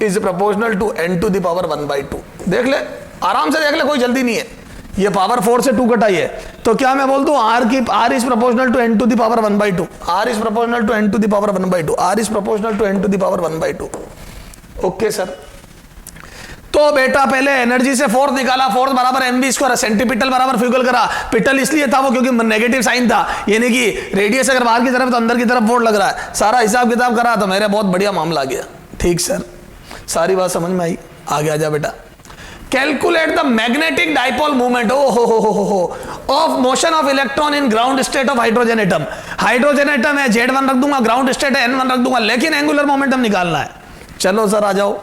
is proportional to N to the power 1/2। देख ले, आराम से देख ले, कोई जल्दी नहीं है। ये पावर 4 से 2 कटाई है, तो क्या मैं बोल दूं R is proportional to N to the power 1/2, R is proportional to N to the power 1/2, R is proportional to N to the power 1/2। Okay sir. तो बेटा पहले एनर्जी से फोर्स निकाला, फोर्स बराबर mv स्क्वायर, सेंटीपिटल बराबर fugal करा। पिटल इसलिए था वो क्योंकि नेगेटिव साइन था, यानी कि रेडियस अगर बाहर की तरफ तो अंदर की तरफ फोर्स लग रहा है। सारा हिसाब किताब करा तो मेरा बहुत बढ़िया मामला आ गया। ठीक सर, सारी बात समझ में आई। आगे आ जा बेटा। Calculate the magnetic dipole movement of motion of electron in ground state of hydrogen atom. Hydrogen atom है, Z1 रख दूंगा, ग्राउंड स्टेट है N1 रख दूंगा, लेकिन एंगुलर मोमेंटम निकालना है। चलो सर आ जाओ।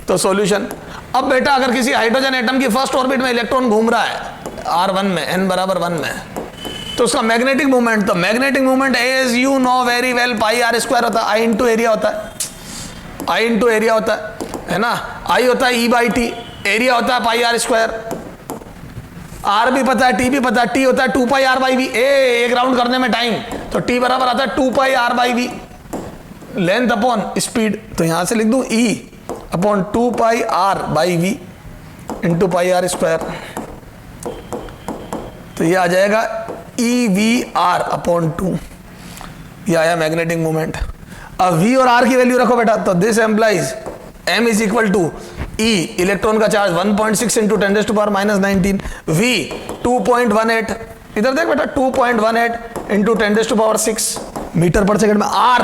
तो सॉल्यूशन, अब बेटा अगर किसी हाइड्रोजन एटम की फर्स्ट ऑर्बिट में इलेक्ट्रॉन घूम रहा है R1 में, N बराबर 1 में, तो उसका मैग्नेटिक मूवमेंट, तो magnetic movement as you know very well pi R square होता है, I इंटू एरिया होता है, I इंटू एरिया होता है ना। I होता है E/T, एरिया होता है पाई R स्क्वायर। R भी पता है, T भी पता है, T होता है 2 पाई R/V। एक राउंड करने में टाइम, तो T बराबर आता है 2 pi R/V, length upon speed. तो यहां से लिख दूं E upon 2 pi R/V into pi R square. तो ये आ जाएगा EVR अपॉन 2, ये आया मैग्नेटिक मूवमेंट। अब V और R की वैल्यू रखो बेटा, तो this implies M is equal to E, electron का चार्ज 1.6 इंटू 10⁻⁻19, V 2.18, इधर देख बेटा 2.18 इंटू 10⁻6 मीटर पर सेकंड में, R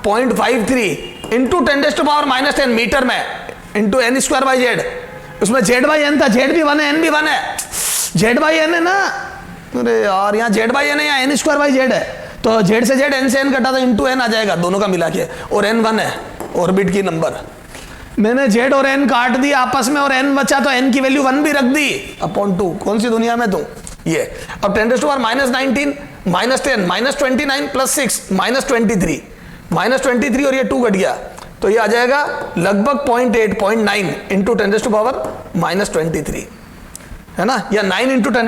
0.53 इंटू 10⁻10 मीटर में into N square by Z। उसमें Z/N था, Z भी 1 है, N भी 1 है, Z/N है ना। अरे यार यहाँ Z/N है, यहाँ N स्क्वायर बाई Z है, तो Z से Z, N से N कटा तो इंटू N आ जाएगा दोनों का मिला के, और N 1 है ऑर्बिट की नंबर। मैंने Z और N काट दिया आपस में और N बचा, तो N की वैल्यू 1 भी रख दी अपॉन 2। कौन सी दुनिया में तू ये। अब 10⁻⁻19 -10 -29 + 6 -23 -23 और ये 2 घट गया, तो ये आ जाएगा लगभग 0.9 इंटू 10⁻⁻23 है ना, या 9 इंटू 9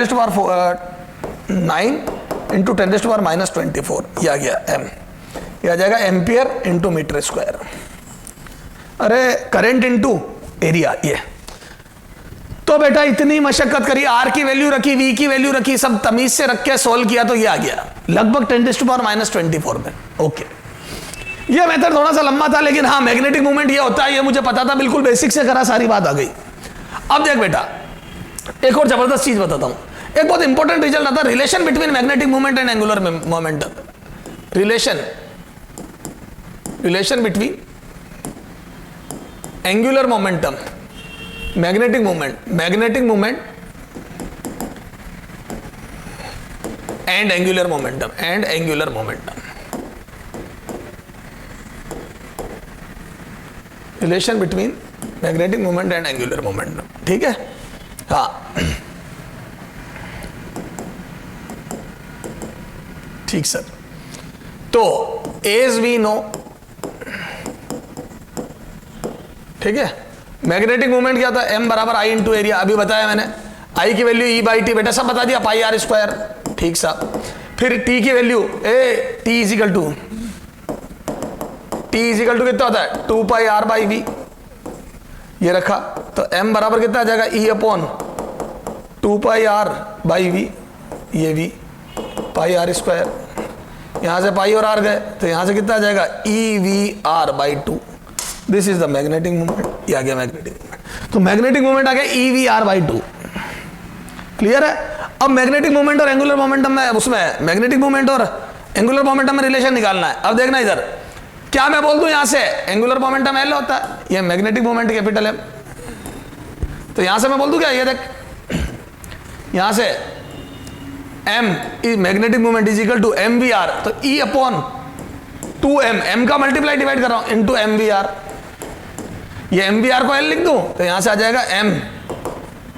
इंटू 10⁻⁻24, ये आ गया M। ये आ जाएगा एम्पियर इंटू मीटर स्क्वायर। अरे करंट इंटू एरिया ये। तो बेटा इतनी मशक्कत करी, R की वैल्यू रखी, V की वैल्यू रखी, सब तमीज से रख के सोल्व किया, तो ये आ गया लगभग 10⁻⁻24 में। ओके, ये मेथड थोड़ा सा लंबा था, लेकिन हाँ मैग्नेटिक मूवमेंट ये होता है, ये मुझे पता था, बिल्कुल बेसिक से करा, सारी बात आ गई। अब देख बेटा एक और जबरदस्त चीज बताता हूं। एक बहुत इंपॉर्टेंट रिजल्ट आता है, relation between magnetic movement and angular momentum. Relation between angular momentum, magnetic movement and angular momentum relation between magnetic movement and angular momentum. ठीक है, हाँ ठीक सर। तो एज वी नो, ठीक है, मैग्नेटिक मूवमेंट क्या था, m बराबर I इंटू एरिया, अभी बताया मैंने। I की वैल्यू E बाई टी, बेटा सब बता दिया, पाई आर स्क्वायर, ठीक साहब। फिर T की वैल्यू T इजिकल टू कितना होता है, 2 पाई R बाई V, ये रखा। तो m बराबर कितना आ जाएगा, E upon 2 pi R by V, ये V पाई आर स्क्वायर, यहां से पाई और R गए तो यहां से कितना आ जाएगा, EVR by 2। This is the magnetic movement, ये आ गया मैग्नेटिक मूवमेंट। तो मैग्नेटिक मूवमेंट आ गया EVR बाई 2, क्लियर है। अब मैग्नेटिक मूवमेंट और एंगुलर मोमेंटम में, उसमें मैग्नेटिक मूवमेंट और एंगुलर मोमेंटम में रिलेशन निकालना है। अब देखना इधर, क्या मैं बोल दूं यहां से एंगुलर मोमेंटम L होता है, ये मैग्नेटिक मूवमेंट कैपिटल M, तो यहां से मैं बोल दूं क्या, ये देख यहां से M is magnetic movement is equal to MVR, तो E अपॉन 2M, M का मल्टीप्लाई डिवाइड कर रहा हूं इनटू MVR, ये MVR को L लिख दूं तो यहां से आ जाएगा M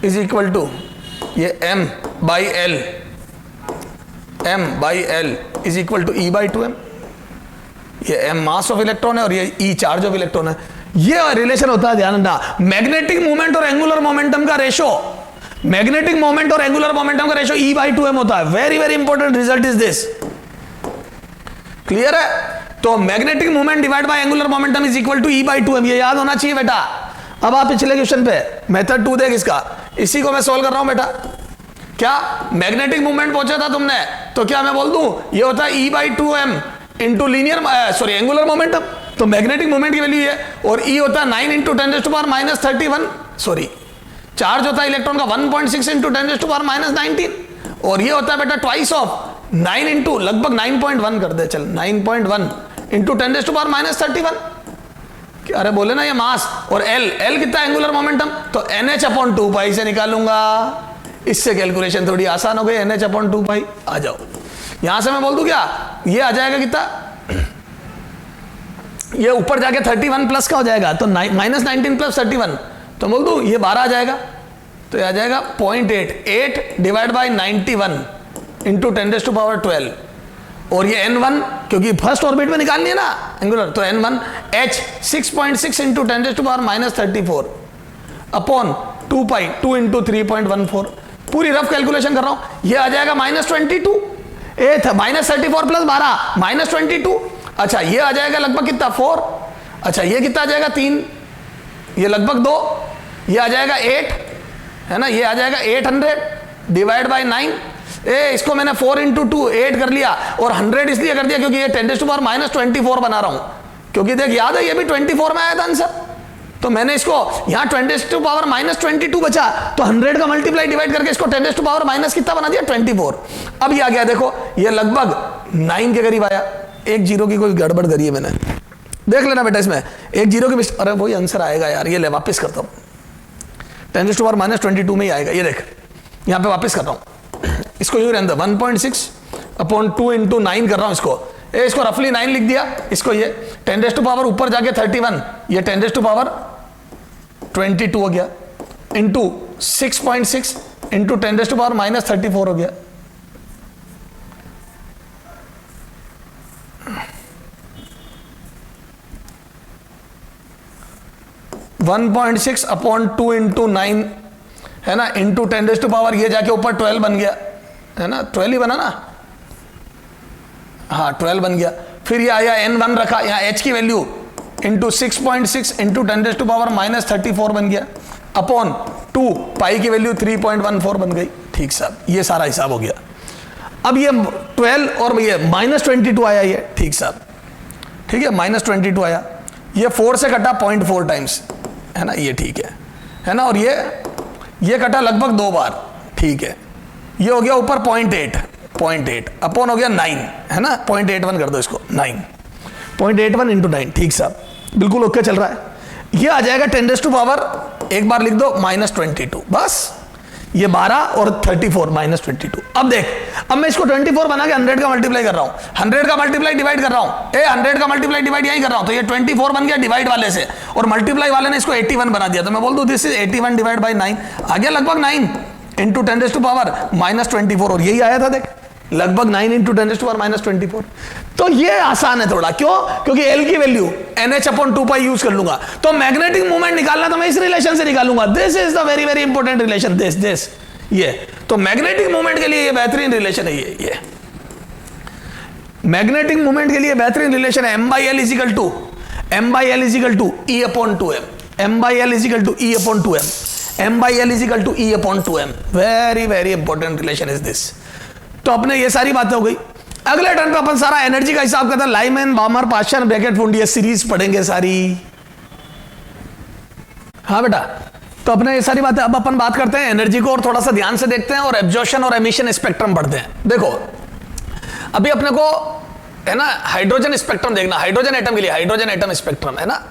इज इक्वल टू ये M by L is equal to E by 2M। ये M मास ऑफ इलेक्ट्रॉन है और ये E चार्ज ऑफ इलेक्ट्रॉन है। ये रिलेशन होता है, ध्यान रखना, मैग्नेटिक मूवमेंट और एंगुलर मोमेंटम का रेशो, मैग्नेटिक मोमेंट और एंगुलर मोमेंटम का रेशो E बाई 2M होता है। Very very important result is this, clear है। तो magnetic movement divide by angular momentum is equal to E by 2M, ये याद होना चाहिए बेटा। अब आप पिछले क्वेश्चन पे मेथड 2 देख इसका, इसी को मैं सॉल्व कर रहा हूं बेटा। क्या मैग्नेटिक मूवमेंट पूछा था तुमने, तो क्या मैं बोल दूं ये होता है E by 2M into linear angular momentum, तो मैग्नेटिक मूवमेंट की वैल्यू ये, और E होता है 9 इंटू 10⁻³ चार्ज होता है इलेक्ट्रॉन का 1.6 इंटू 10⁻⁻19, और ये होता है बेटा ट्वाइस ऑफ 9 इंटू लगभग 9.1 कर दे, चल 9.1 इंटू 10⁻31। अरे बोले ना ये मास, और L कितना एंगुलर मोमेंटम, तो NH अपॉन 2 पाई से निकालूंगा, इससे कैलकुलेशन थोड़ी आसान हो गई। NH अपॉन 2 पाई आ जाओ, यहां से मैं बोल दूं क्या, ये आ जाएगा कितना, ये ऊपर जाके 31 प्लस का हो जाएगा, तो -19 प्लस 31, तो बोल दूं ये 12 आ जाएगा, तो ये आ जाएगा 0.8 डिवाइड बाई 91 इंटू 10⁻12, और ये N1 क्योंकि फर्स्ट ऑर्बिट में निकालनी है ना एंगुलर, तो N1 H 6.6 इंटू 10⁻34 अपॉन 2 पाई 2 इंटू 3.14। पूरी रफ कैलकुलेशन कर रहा हूं, ये आ जाएगा -22, -34 प्लस 12 -22। अच्छा ये आ जाएगा लगभग कितना 4, अच्छा ये कितना आ जाएगा 3, ये लगभग 2, ये आ जाएगा 8 है ना, ये आ जाएगा 800 डिवाइड बाई 9। इसको मैंने 4 इंटू 2 8 कर लिया, और 100 इसलिए कर दिया क्योंकि ये 10⁻24 बना रहा हूं, क्योंकि देख याद है ये भी 24 में आया था आंसर, तो मैंने इसको यहां 10⁻22 बचा, तो 100 का मल्टीप्लाई डिवाइड करके इसको 10⁻- कितना बना दिया 24। अब ये आ गया देखो, ये लगभग 9 के करीब आया, एक जीरो की कोई गड़बड़ करी है मैंने, देख लेना बेटा इसमें एक जीरो की अरे वही आंसर आएगा यार, ये ले वापस करता हूं, 10⁻22 में ही आएगा, ये देख यहां पे वापस कर रहा हूं, इसको यूं रहने दो, 1.6 अपॉन 2 इंटू 9 कर रहा हूं इसको रफली 9 लिख दिया, इसको ये 10⁻, ऊपर जाके 31, ये 10⁻22 हो गया, इंटू 6.6 इंटू 10⁻34 हो गया, (1.6 अपॉन 2 इंटू 9 है ना, इंटू 10⁻, ये जाके ऊपर 12 बन गया है ना, 12 ही बना ना, हाँ 12 बन गया। फिर ये आया N1 रखा, यहाँ H की वैल्यू इंटू 6.6 इंटू 10⁻34 बन गया, अपॉन 2 पाई की वैल्यू 3.14 बन गई। ठीक साहब, ये सारा हिसाब हो गया। अब ये 12 और ये -22 आया, ये ठीक साहब, ठीक है -22 आया, ये 4 से कटा 0.4 टाइम्स है ना, ये ठीक है ना, और ये कटा लगभग 2 बार, ठीक है ये हो गया ऊपर 0.8 अपॉन हो गया 9, है ना, 0.81 कर दो इसको, 9, 0.81 इंटू 9, ठीक साहब, बिल्कुल ओके चल रहा है। ये आ जाएगा 10⁻, एक बार लिख दो, -22, बस ये 12 और 34 -22। अब देख, अब मैं इसको 24 बना के 100 का मल्टीप्लाई कर रहा हूं, 100 का मल्टीप्लाई डिवाइड कर रहा हूं, 100 का मल्टीप्लाई डिवाइड यही कर रहा हूं, तो ये 24 बन गया डिवाइड वाले से, और मल्टीप्लाई वाले ने इसको 81 बना दिया, तो मैं बोल दूं दिस इज 81 डिवाइड बाई 9, आ गया लगभग 9 इंटू 10⁻, -24, और यही आया था देख, लगभग 9 इंटू 10⁻, -24। तो ये आसान है थोड़ा, क्यों? क्योंकि L की वैल्यू NH/2π यूज कर लूंगा, तो मैग्नेटिक मोमेंट निकालना तो मैं इस रिलेशन से निकालूंगा, this is the very very important relation, this ये, तो मैग्नेटिक मोमेंट के लिए ये बेहतरीन रिलेशन है, ये मैग्नेटिक मोमेंट के लिए बेहतरीन रिलेशन है, M/L = E/2m, M/L = E/2m, M/L = E/2m, very very important relation is this. तो अपने ये सारी बातें हो गई। अगले टर्न पे अपन सारा एनर्जी का हिसाब करते हैं, लाइमैन, बामर, पाश्चर, ब्रैकेट, वुंड, ये सीरीज पढ़ेंगे सारी। हाँ बेटा, तो अपने ये सारी बातें, अब अपन बात करते हैं एनर्जी को और थोड़ा सा ध्यान से देखते हैं, और एब्जॉर्प्शन और एमिशन स्पेक्ट्रम पढ़ते हैं। देखो अभी अपने को है ना हाइड्रोजन स्पेक्ट्रम देखना, हाइड्रोजन एटम के लिए हाइड्रोजन एटम स्पेक्ट्रम, है ना,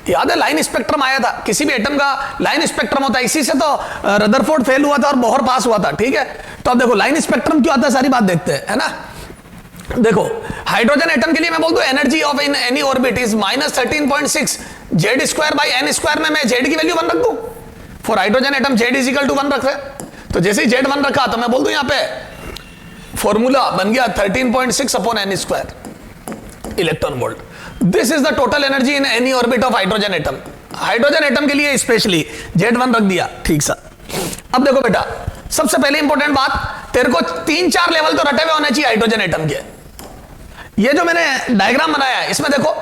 याद है लाइन स्पेक्ट्रम आया था, किसी भी एटम का लाइन स्पेक्ट्रम होता है, इसी से तो रदरफोर्ड फेल हुआ था और बोहर पास हुआ था, ठीक है। तो अब देखो लाइन स्पेक्ट्रम क्यों आता है, सारी बात देखते हैं, है ना। देखो हाइड्रोजन एटम के लिए मैं बोल दूं energy of in any orbit is -13.6 Z²/n² में मैं Z की वैल्यू 1 रख दूं, फॉर हाइड्रोजन एटम Z = 1 रख रहे, तो जैसे ही Z 1 रखा तो मैं बोल दूं यहां पे फॉर्मूला बन गया 13.6/n² electron volt. This is the total energy in any orbit of hydrogen atom, hydrogen atom के लिए स्पेशली Z1 रख दिया, ठीक सा। अब देखो बेटा, सबसे पहले इंपॉर्टेंट बात, तेरे को 3-4 लेवल तो रटे हुए होने चाहिए हाइड्रोजन एटम के। ये जो मैंने डायग्राम बनाया है इसमें देखो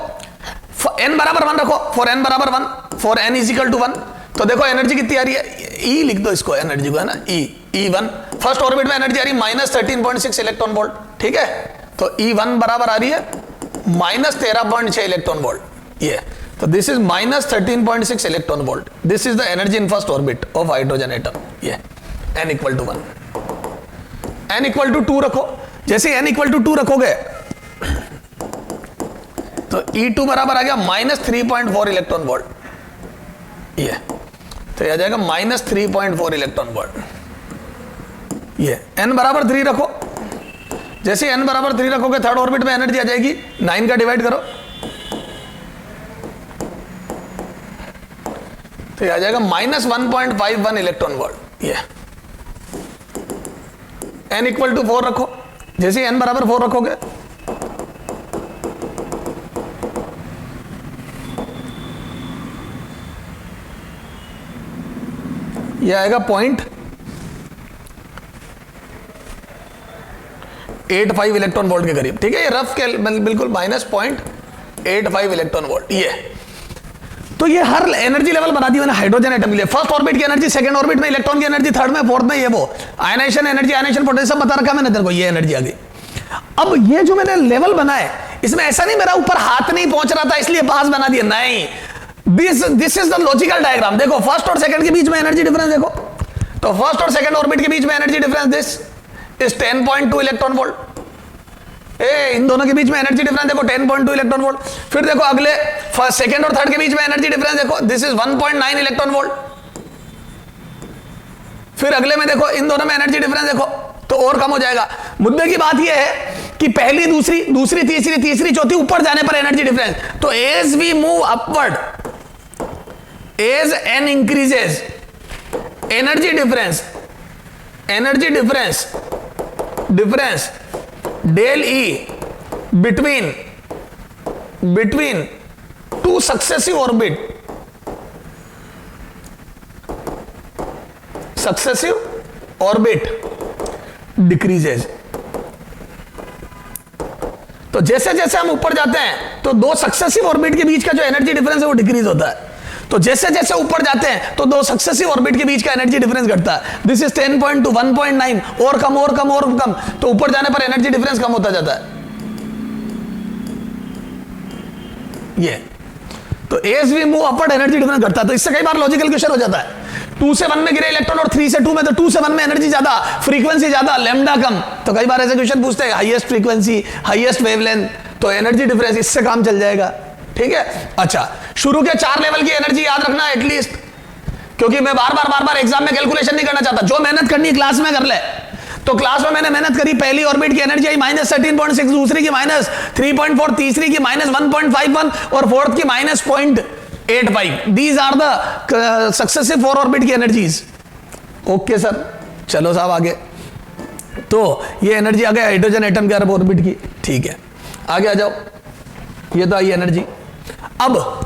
n = 1 रखो, फॉर n = 1, फॉर n = 1, तो देखो एनर्जी कितनी आ रही है, E लिख दो इसको, एनर्जी को, है ना, E1, फर्स्ट ऑर्बिट में एनर्जी आ रही है -13.6 इलेक्ट्रॉन वोल्ट, ठीक है। तो E1 बराबर आ रही है -13.6 इलेक्ट्रॉन वोल्ट, ये, तो this is -13.6 electron volt, this is the energy in first orbit of hydrogen atom, ये n = 1, n = 2 रखो, जैसे n = 2 रखोगे तो E2 बराबर आ गया -3.4 इलेक्ट्रॉन वोल्ट, ये, तो यह आ जाएगा -3.4 इलेक्ट्रॉन वोल्ट, ये। n = 3 रखो, जैसे n = 3 रखोगे थर्ड ऑर्बिट में एनर्जी आ जाएगी, 9 का डिवाइड करो तो यह आ जाएगा -1.51 इलेक्ट्रॉन वोल्ट, ये। n = 4 रखो, जैसे n = 4 रखोगे यह आएगा 0.85 इलेक्ट्रॉन वोल्ट के करीब, ठीक है, ये रफ के बिल्कुल -0.85 इलेक्ट्रॉन वोल्ट, ये। तो ये हर एनर्जी लेवल बना दी मैंने हाइड्रोजन एटम के लिए, फर्स्ट ऑर्बिट की एनर्जी, सेकंड ऑर्बिट में इलेक्ट्रॉन की एनर्जी, थर्ड में, फोर्थ में ये वो आयनाइजेशन एनर्जी, आयनाइजेशन पोटेंशियल बता रखा मैंने तेरे को, ये एनर्जी आ गई। अब ये जो मैंने लेवल बनाए, इसमें ऐसा नहीं मेरा ऊपर हाथ नहीं पहुंच रहा था इसलिए पास बना दिया, नहीं, this is the logical diagram. देखो फर्स्ट और सेकंड के बीच में एनर्जी डिफरेंस देखो, तो फर्स्ट और सेकंड ऑर्बिट के बीच में energy difference this is 10.2 electron volt, इन दोनों के बीच में एनर्जी डिफरेंस देखो 10.2 इलेक्ट्रॉन वोल्ट। फिर देखो अगले सेकंड और थर्ड के बीच में एनर्जी डिफरेंस देखो, दिस इज 1.9 इलेक्ट्रॉन वोल्ट। फिर अगले में देखो, इन दोनों में एनर्जी डिफरेंस देखो तो और कम हो जाएगा। मुद्दे की बात यह है कि पहली, दूसरी, तीसरी, चौथी, ऊपर जाने पर एनर्जी डिफरेंस, तो as we move upward, as n increases, energy difference del E between two successive orbit decreases। तो जैसे जैसे हम ऊपर जाते हैं तो दो सक्सेसिव ऑर्बिट के बीच का जो एनर्जी डिफरेंस है वो डिक्रीज होता है, तो जैसे जैसे ऊपर जाते हैं तो दो सक्सेसिव ऑर्बिट के बीच का एनर्जी डिफरेंस घटता है। दिस इज 10.2, 1.9, और कम, तो ऊपर जाने पर एनर्जी डिफरेंस कम होता जाता है, ये। तो as we move upward energy difference घटता है। तो इससे कई बार लॉजिकल क्वेश्चन हो जाता है 2 से 1 में गिरे इलेक्ट्रॉन और 3 से 2 में, तो 2 से 1 में एनर्जी ज्यादा, फ्रीक्वेंसी ज्यादा, लैम्डा कम। तो कई बार ऐसे क्वेश्चन पूछते हैं हाईएस्ट फ्रीक्वेंसी, हाईएस्ट वेवलेंथ, तो एनर्जी डिफरेंस, इससे काम चल जाएगा। ठीक है, अच्छा शुरू के 4 लेवल की एनर्जी याद रखना एटलीस्ट, क्योंकि मैं बार बार एग्जाम में कैलकुलेशन नहीं करना चाहता। जो मेहनत करनी है क्लास में कर ले। तो क्लास में मैंने मेहनत करी, पहली ऑर्बिट की एनर्जी आई -13.6, दूसरी की -3.4, तीसरी की -1.51 और फोर्थ की -0.85। These are the successive 4 orbit की एनर्जीज। ओके सर, चलो साहब आगे। तो ये एनर्जी आ गया हाइड्रोजन एटम के अर्ब ऑर्बिट की। ठीक है, आगे आ जाओ। ये तो आई एनर्जी। अब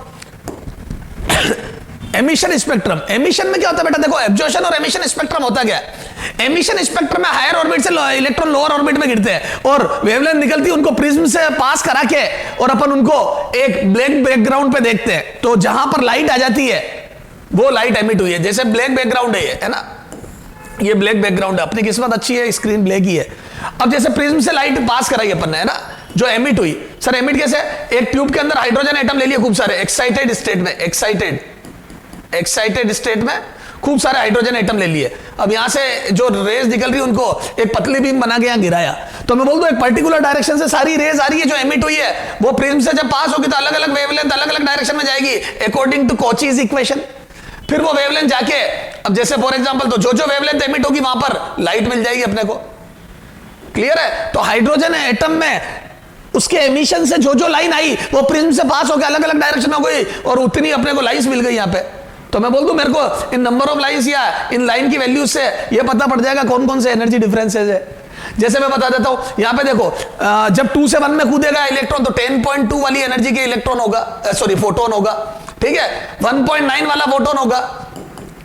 एमिशन स्पेक्ट्रम, एमिशन में क्या होता है बेटा, देखो एब्जॉर्प्शन और एमिशन स्पेक्ट्रम होता क्या है। एमिशन स्पेक्ट्रम में हायर ऑर्बिट से इलेक्ट्रॉन लोअर ऑर्बिट में गिरते हैं और वेवलेंथ निकलती है, उनको प्रिज्म से पास करा के और अपन उनको एक ब्लैक बैकग्राउंड पे देखते हैं। तो जहां पर लाइट आ जाती है वो लाइट एमिट हुई है। जैसे ब्लैक बैकग्राउंड है ना, ये ब्लैक बैकग्राउंड है, अपनी किस्मत अच्छी है, स्क्रीन ब्लैक ही है। अब जैसे प्रिज्म से लाइट पास कराई अपन ने, है ना, जो एमिट हुई। सर एमिट कैसे, एक ट्यूब के अंदर हाइड्रोजन एटम ले लिए खूब सारे, एक्साइटेड स्टेट में, एक्साइटेड स्टेट में खूब सारे हाइड्रोजन एटम ले लिए। अब यहां से जो रेज निकल रही है उनको एक पतली बीम बना के यहां गिराया। तो मैं बोल दूं एक पर्टिकुलर डायरेक्शन से सारी रेज आ रही है जो एमिट हुई है, वो प्रिज्म से जब पास होगी तो अलग अलग वेवलेंथ अलग अलग डायरेक्शन में जाएगी अकॉर्डिंग टू कॉचीज इक्वेशन। फिर वो वेवलेंथ जाके, अब जैसे फॉर एग्जांपल, तो जो वेवलेंथ एमिट होगी वहां पर लाइट मिल जाएगी अपने को। क्लियर है? तो हाइड्रोजन एटम में उसके एमिशन से जो लाइन आई वो प्रिज्म से पास होकर अलग अलग डायरेक्शन में हो गई और उतनी अपने को लाइन्स मिल गई यहां पे। तो मैं बोल दूं मेरे को इन नंबर ऑफ लाइन्स या इन लाइन की वैल्यूज से ये पता पड़ जाएगा कौन कौन से एनर्जी डिफरेंसेस है। जैसे मैं बता देता हूं, यहां पे देखो, जब 2 से 1 में कूदेगा इलेक्ट्रॉन तो 10.2 वाली एनर्जी के इलेक्ट्रॉन होगा, सॉरी फोटोन होगा। ठीक है, 1.9 वाला फोटोन होगा,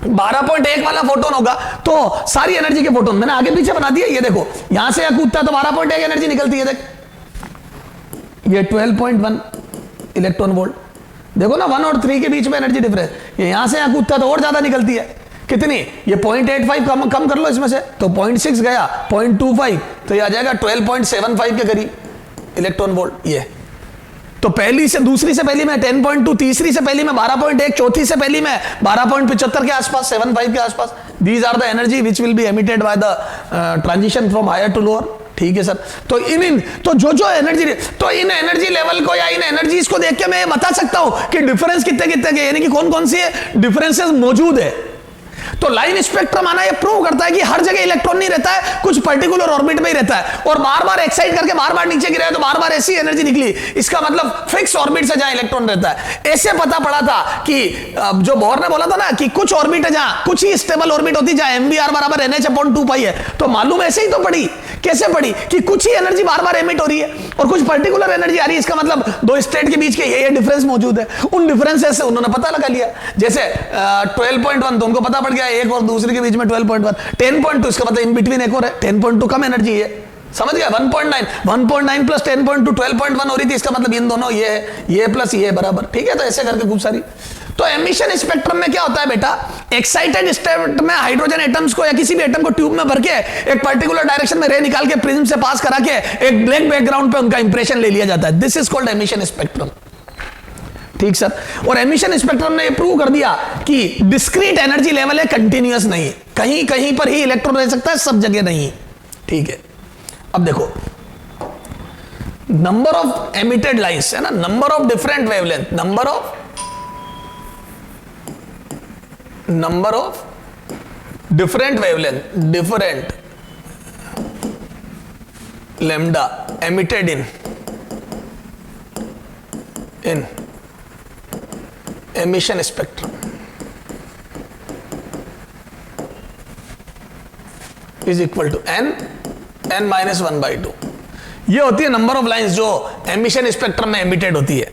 12.1 वाला फोटोन होगा। तो सारी एनर्जी के फोटोन मैंने आगे पीछे बना दिया। ये देखो यहां से कूदता है तो 12.1 एनर्जी निकलती है। देख ये 12.1 इलेक्ट्रॉन वोल्ट, देखो ना 1 और 3 के बीच में एनर्जी डिफरेंस। ये यहां से यहां कूदता है तो और ज्यादा निकलती है। कितनी, ये 0.85 कम कर लो इसमें से, तो 0.6 गया, 0.25, तो ये आ जाएगा 12.75 के करीब इलेक्ट्रॉन वोल्ट। ये तो पहली से दूसरी से पहली में 10.2, तीसरी से पहली में 12.1, चौथी से पहली में 12.75 के आसपास, 75 के आसपास। These are the energy which will be emitted by the transition from higher to lower. ठीक है सर, तो तो जो एनर्जी, तो इन एनर्जी लेवल को या इन एनर्जीज को देख के मैं बता सकता हूं कि डिफरेंस कितने कितने के, यानी कि कौन कौन सी डिफरेंसेस मौजूद है। तो लाइन स्पेक्ट्रम आना ये प्रूव करता है कि हर जगह इलेक्ट्रॉन नहीं रहता है, कुछ पर्टिकुलर ऑर्बिट में ही रहता है और बार बार एक्साइट करके बार बार नीचे गिरा तो बार बार ऐसी एनर्जी निकली। इसका मतलब फिक्स ऑर्बिट से जहां इलेक्ट्रॉन रहता है। ऐसे पता पड़ा था कि जो बोर ने बोला था ना कि कुछ ऑर्बिट है जहां कुछ ही स्टेबल ऑर्बिट होती है, जहां MBR बराबर NH/2π है। तो मालूम ऐसे ही तो पड़ी, कैसे पड़ी कि कुछ ही एनर्जी बार बार एमिट हो रही है और कुछ पर्टिकुलर एनर्जी आ रही है। इसका मतलब दो स्टेट के बीच के ये डिफरेंस मौजूद है। उन डिफरेंसेस से उन्होंने पता लगा लिया। जैसे 12.1 तो उनको पता पड़ गया, एक और दूसरे के बीच में 12.1, 10.2 इसका मतलब इन बिटवीन एक और है, 10.2 कम एनर्जी है, समझ गया। 1.9 प्लस 10.2 12.1 हो रही थी, इसका मतलब इन दोनों ये है, ये प्लस ये बराबर। ठीक है, तो ऐसे करके खूब सारी। तो एमिशन स्पेक्ट्रम में क्या होता है बेटा, एक्साइटेड स्टेट में हाइड्रोजन एटम्स को या किसी भी एटम को ट्यूब में भर के एक पर्टिकुलर डायरेक्शन में रे निकाल के प्रिज्म से पास करा के एक ब्लैक बैकग्राउंड पे उनका इंप्रेशन ले लिया जाता है। This is called emission spectrum. ठीक सर, और एमिशन स्पेक्ट्रम ने प्रूव कर दिया कि डिस्क्रीट एनर्जी लेवल है, कंटिन्यूअस नहीं, कहीं कहीं पर ही इलेक्ट्रॉन रह सकता है, सब जगह नहीं। ठीक है, अब देखो नंबर ऑफ एमिटेड लाइंस है ना, number of different wavelength, number of different wavelength, different lambda emitted in emission spectrum is equal to n -1/2। ये होती है नंबर ऑफ लाइंस जो एमिशन स्पेक्ट्रम में एमिटेड होती है।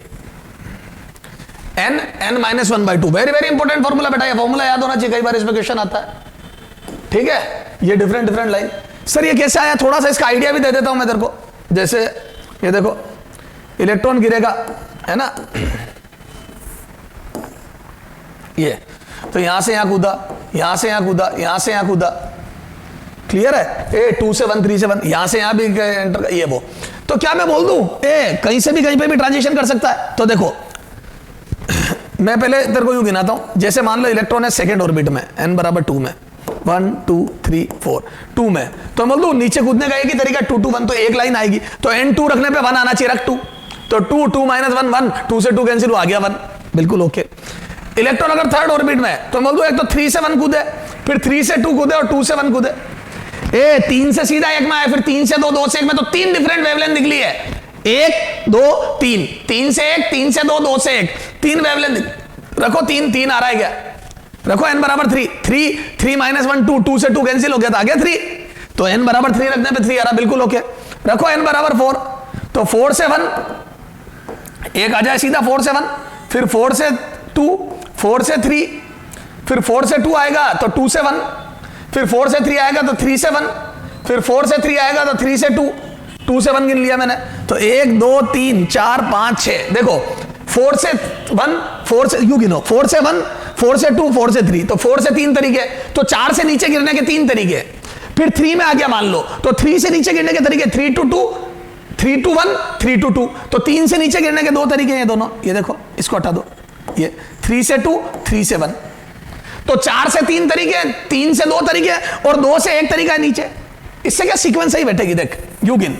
n -1/2 very very important formula बेटा, ये फॉर्मूला याद होना चाहिए, कई बार इसमें क्वेश्चन आता है। ठीक है, ये डिफरेंट लाइन। सर ये कैसे आया, थोड़ा सा इसका आइडिया भी दे देता हूं मैं तेरे को। जैसे ये देखो इलेक्ट्रॉन गिरेगा, है ना, ये तो यहां से यहां कूदा, यहां से यहां कूदा, यहां से यहां कूदा। क्लियर है, 2 से 1 3 से 1, यहां से यहां भी एंटर, ये वो। तो क्या मैं बोल दूं कहीं से भी कहीं पे भी ट्रांजिशन कर सकता है। तो देखो मैं पहले तेरे को यूं गिनाता हूं, जैसे मान लो इलेक्ट्रॉन है सेकेंड ऑर्बिट में n बराबर 2 में, 1 2 3 4 2 में, तो बोल दू नीचे कूदने का एक ही तरीका 2 2 1, तो एक लाइन आएगी, तो n2 रखने पे 1 आना चाहिए, रख 2, तो 2 2 -1 1, 2 से 2 कैंसिल, आ गया 1, बिल्कुल ओके। इलेक्ट्रॉन अगर थर्ड ऑर्बिट में है तो बोल दो एक तो 3 से 1 कूदे, फिर 3 से 2 कूदे और 2 से 1 कूदे, 3 से सीधा 1 में आए, फिर 3 से 2, 2 से 1 में, तो 3 डिफरेंट वेवलेंथ निकली है, 1 2 3, 3 से 1, 3 से 2, 2 से 1, 3 वेवलेंथ रखो, 3 3 आ रहा है क्या, रखो n बराबर 3, 3 3 -1 2, 2 से 2 कैंसिल हो गया, तो आ गया 3, तो n बराबर 3 रखने पे 3 आ रहा, बिल्कुल ओके। रखो n बराबर 4, तो 4 से 1 एक आ जाए सीधा, 4 से 1, फिर 4 से 2, 4 से 3, फिर 4 से 2 आएगा तो 2 से 1, फिर 4 से 3 आएगा तो 3 से 1, फिर 4 से 3 आएगा तो 3 से 2, 2 से 1 गिन लिया मैंने, तो 1 2 3 4 5 6, देखो 4 से 1, 4 से यूं गिनो, 4 से 1, 4 से 2, 4 से 3, तो 4 से 3 तरीके, तो 4 से नीचे गिरने के 3 तरीके, फिर 3 में आ गया मान लो, तो 3 से नीचे गिरने के तरीके 3 to 2, 3 to 1, 3 to 2, तो 3 से नीचे गिरने के 2 तरीके हैं दोनों, ये देखो इसको हटा दो, ये 3 से 2, 3 से 1, तो 4 से 3 तरीके, 3 से 2 तरीके और 2 से 1 तरीका है नीचे, इससे क्या सीक्वेंस सही बैठेगी, देख यू गिन।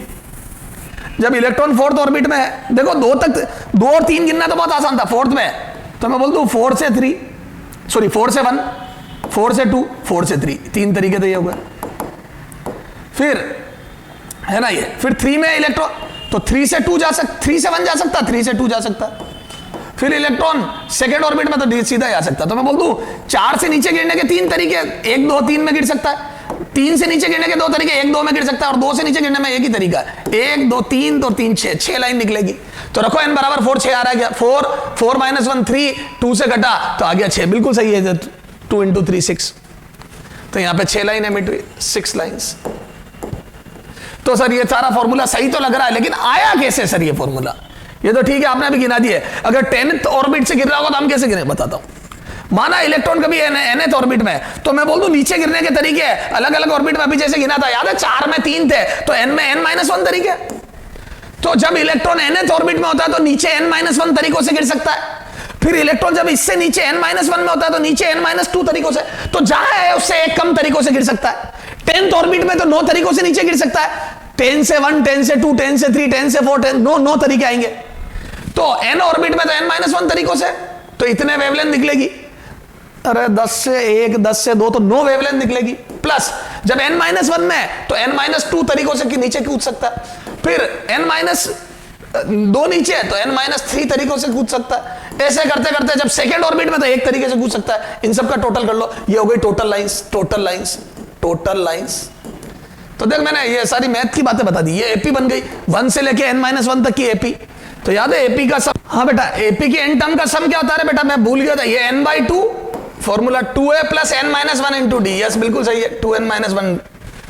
जब इलेक्ट्रॉन फोर्थ ऑर्बिट में है, देखो 2 तक 2 और 3 गिनना तो बहुत आसान था, फोर्थ में तो मैं बोल दूं 4 से 3, सॉरी 4 से 1, 4 से 2, 4 से 3, 3 तरीके तो ये हो गए, फिर है ना ये, फिर 3 में इलेक्ट्रॉन, तो 3 से 2 जा सकता, 3 से 1 जा सकता, 3 से 2 जा सकता, फिर इलेक्ट्रॉन सेकेंड ऑर्बिट में तो सीधा जा सकता, तो मैं बोल दूं 4 से नीचे गिरने के 3 तरीके, 1 2 3 में गिर सकता है, 3 से नीचे गिरने के 2 तरीके, 1 2 में गिर सकता है, और 2 से नीचे गिरने में एक ही तरीका है, 1 2 3 तो 3 6, 6 लाइन निकलेगी, तो रखो n बराबर 4, 6 आ रहा है क्या, 4 4 -1 3, 2 से घटा तो आ गया 6, बिल्कुल सही है, 2 × 3 6, तो यहां पे 6 लाइन है मिड 6 लाइंस। तो सर ये सारा फॉर्मूला सही तो लग रहा है, लेकिन आया कैसे सर ये फॉर्मूला, ये तो ठीक है आपने अभी गिना दिए, अगर 10th ऑर्बिट से गिर रहा होगा तो हम कैसे गिने बताता हूं। माना इलेक्ट्रॉन कभी nth ऑर्बिट में, तो मैं बोल दूं नीचे गिरने के तरीके अलग अलग ऑर्बिट में, अभी जैसे गिना था याद है, 4 में 3 थे, तो n में n-1 तरीके, तो जब इलेक्ट्रॉन nth ऑर्बिट में होता है तो नीचे n-1 तरीकों से गिर सकता है, फिर इलेक्ट्रॉन जब इससे नीचे n-1 में होता है तो नीचे n-2 तरीकों से, तो जहां है उससे एक कम तरीकों से गिर सकता है। 10th ऑर्बिट में तो 9 तरीकों से नीचे गिर सकता है, 10 से 1, 10 से 2, 10 से 3, 10 से 4, 10, 9 तरीके आएंगे, तो n ऑर्बिट में तो n-1 तरीकों से, तो इतने वेवलेंथ निकलेगी, अरे 10 से 1, 10 से 2, तो 9 वेवलेंथ निकलेगी, प्लस जब n-1 में है तो n-2 तरीकों से नीचे कूद सकता है, फिर n-2 नीचे है तो n-3 तरीकों से कूद सकता है, ऐसे करते करते जब सेकेंड ऑर्बिट में तो एक तरीके से कूद सकता है। इन सब का टोटल कर लो, ये हो गई total lines, total lines, total lines. तो देख मैंने ये सारी मैथ की बातें बता दी, ये एपी बन गई 1 से लेके n-1 तक की एपी। तो याद है एपी का सम, हाँ बेटा एपी की एन टर्म का सम क्या होता है बेटा, मैं भूल गया था, ये n/2 formula 2a + n-1 × d, yes बिल्कुल सही है, 2n-1,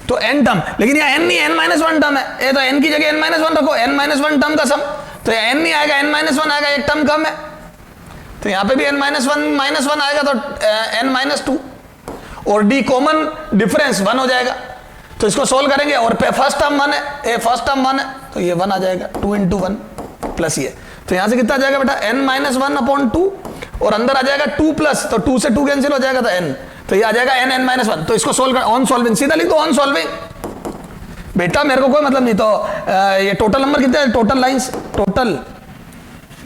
तो n टर्म, लेकिन यहाँ n नहीं n-1 टर्म है, ये तो n की जगह n-1 रखो, n-1 टर्म का सम, तो n नहीं आएगा n-1 आएगा, एक टर्म कम है, तो यहाँ पे भी n-1 आएगा तो n-2, और d कॉमन डिफरेंस 1 हो जाएगा, तो इसको सोल्व करेंगे, और पे फर्स्ट टर्म 1 है, ए फर्स्ट टर्म 1 है, तो ये 1 आ जाएगा, 2 × 1 प्लस ये, तो यहाँ से कितना आ जाएगा बेटा n-1/2, और अंदर आ जाएगा 2 प्लस, तो 2 से 2 कैंसिल हो जाएगा, तो n, तो ये आ जाएगा n-1, तो इसको सोल्व कर, ऑन सॉल्विंग, सीधा लिख दो ऑन सॉल्विंग बेटा, मेरे को कोई मतलब नहीं। तो ये टोटल नंबर कितने हैं, total lines, total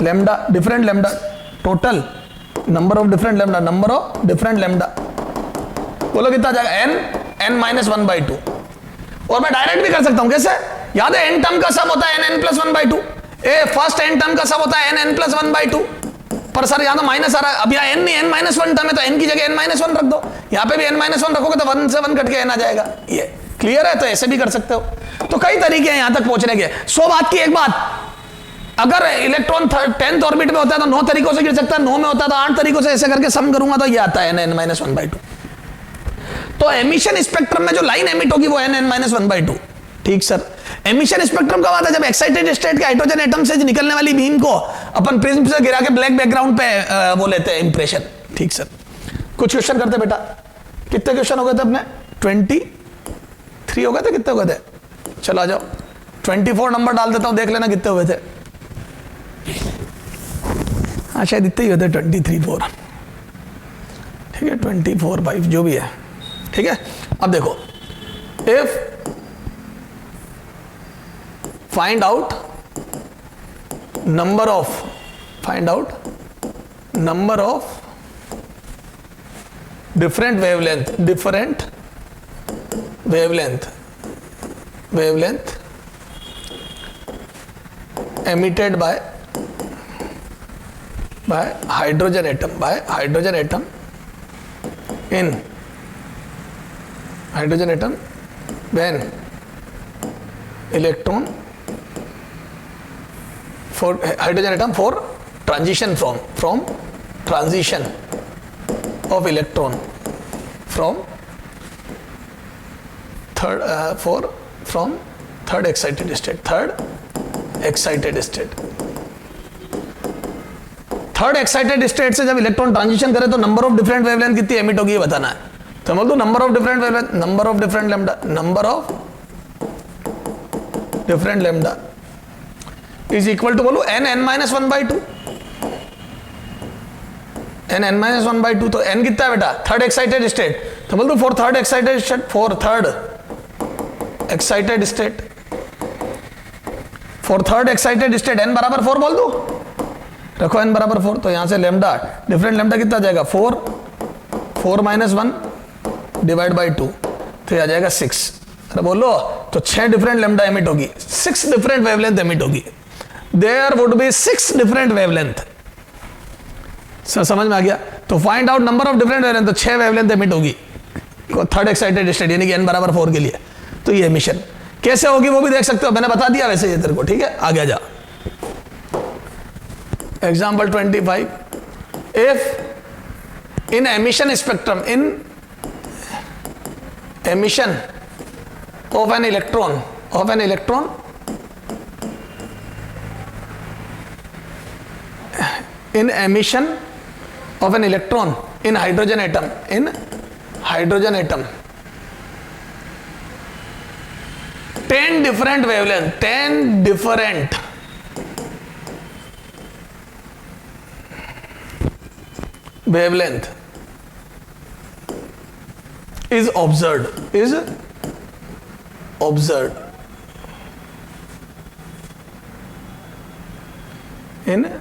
lambda, different lambda, total number of different lambda, number of different lambda, बोलो कितना आ जाएगा n-1/2, और मैं डायरेक्ट भी कर सकता हूं, कैसे, याद है n टर्म का सम होता है n+1/2, ए फर्स्ट n टर्म का सम होता है n+1/2, पर सर यहाँ तो माइनस आ रहा है, अब यहाँ n नहीं n-1 टर्म है, तो n की जगह n-1 रख दो, यहाँ पे भी n-1 रखोगे तो 1 से 1 कट के n आ जाएगा, ये क्लियर है, तो ऐसे भी कर सकते हो। तो कई तरीके हैं यहाँ तक पहुंचने के। 100 बात की एक बात, अगर इलेक्ट्रॉन 10th ऑर्बिट में होता है तो 9 तरीकों से गिर सकता है, 9 में होता है तो 8 तरीकों से, ऐसे करके सम करूंगा तो ये आता है n-1/2। तो एमिशन स्पेक्ट्रम में जो लाइन एमिट होगी वो n-1/2, ठीक सर। एमिशन स्पेक्ट्रम कब आता है, जब एक्साइटेड स्टेट के हाइड्रोजन एटम से निकलने वाली बीम को अपन प्रिज्म से गिरा के ब्लैक बैकग्राउंड पे वो लेते हैं इंप्रेशन, ठीक सर। कुछ क्वेश्चन करते बेटा, कितने क्वेश्चन हो गए थे अपने, 23 हो गए थे, कितने हो गए थे, चलो आ जाओ 24 नंबर डाल देता हूं, देख लेना कितने हुए थे। हाँ शायद इतने ही होते, 23 4, ठीक है, 24 5 जो भी है, ठीक है। अब देखो, if find out number of different wavelength emitted by hydrogen atom when electron for hydrogen atom for transition from transition of electron from third excited state. Third excited state से जब इलेक्ट्रॉन ट्रांजिशन करे तो number of different wavelength कितनी emit होगी ये बताना है। तो बोल दो number of different wavelength, number of different lambda is equal to बोलो n(n-1/2). n(n-1/2) तो n कितना है बेटा, थर्ड एक्साइटेड स्टेट। तो बोल दो for third excited state n बराबर 4 बोल दो, रखो n बराबर 4। तो यहां से लैम्डा, डिफरेंट लैम्डा कितना आ जाएगा, 4 माइनस 1 डिवाइड बाई 2, तो ये आ जाएगा 6। अरे बोलो, तो 6 डिफरेंट लैम्डा एमिट होगी, 6 डिफरेंट वेवलेंथ एमिट होगी। There would be 6 different wavelength. समझ में आ गया। तो find out number of different wavelength, तो 6 वेवलेंथ एमिट होगी थर्ड एक्साइटेड स्टेट, यानी कि n बराबर 4 के लिए। तो ये एमिशन कैसे होगी वो भी देख सकते हो, मैंने बता दिया वैसे ये तेरे को, ठीक है। आगे जा, example 25, if in emission spectrum, in emission of an electron in emission of an electron in hydrogen atom 10 different wavelength is observed in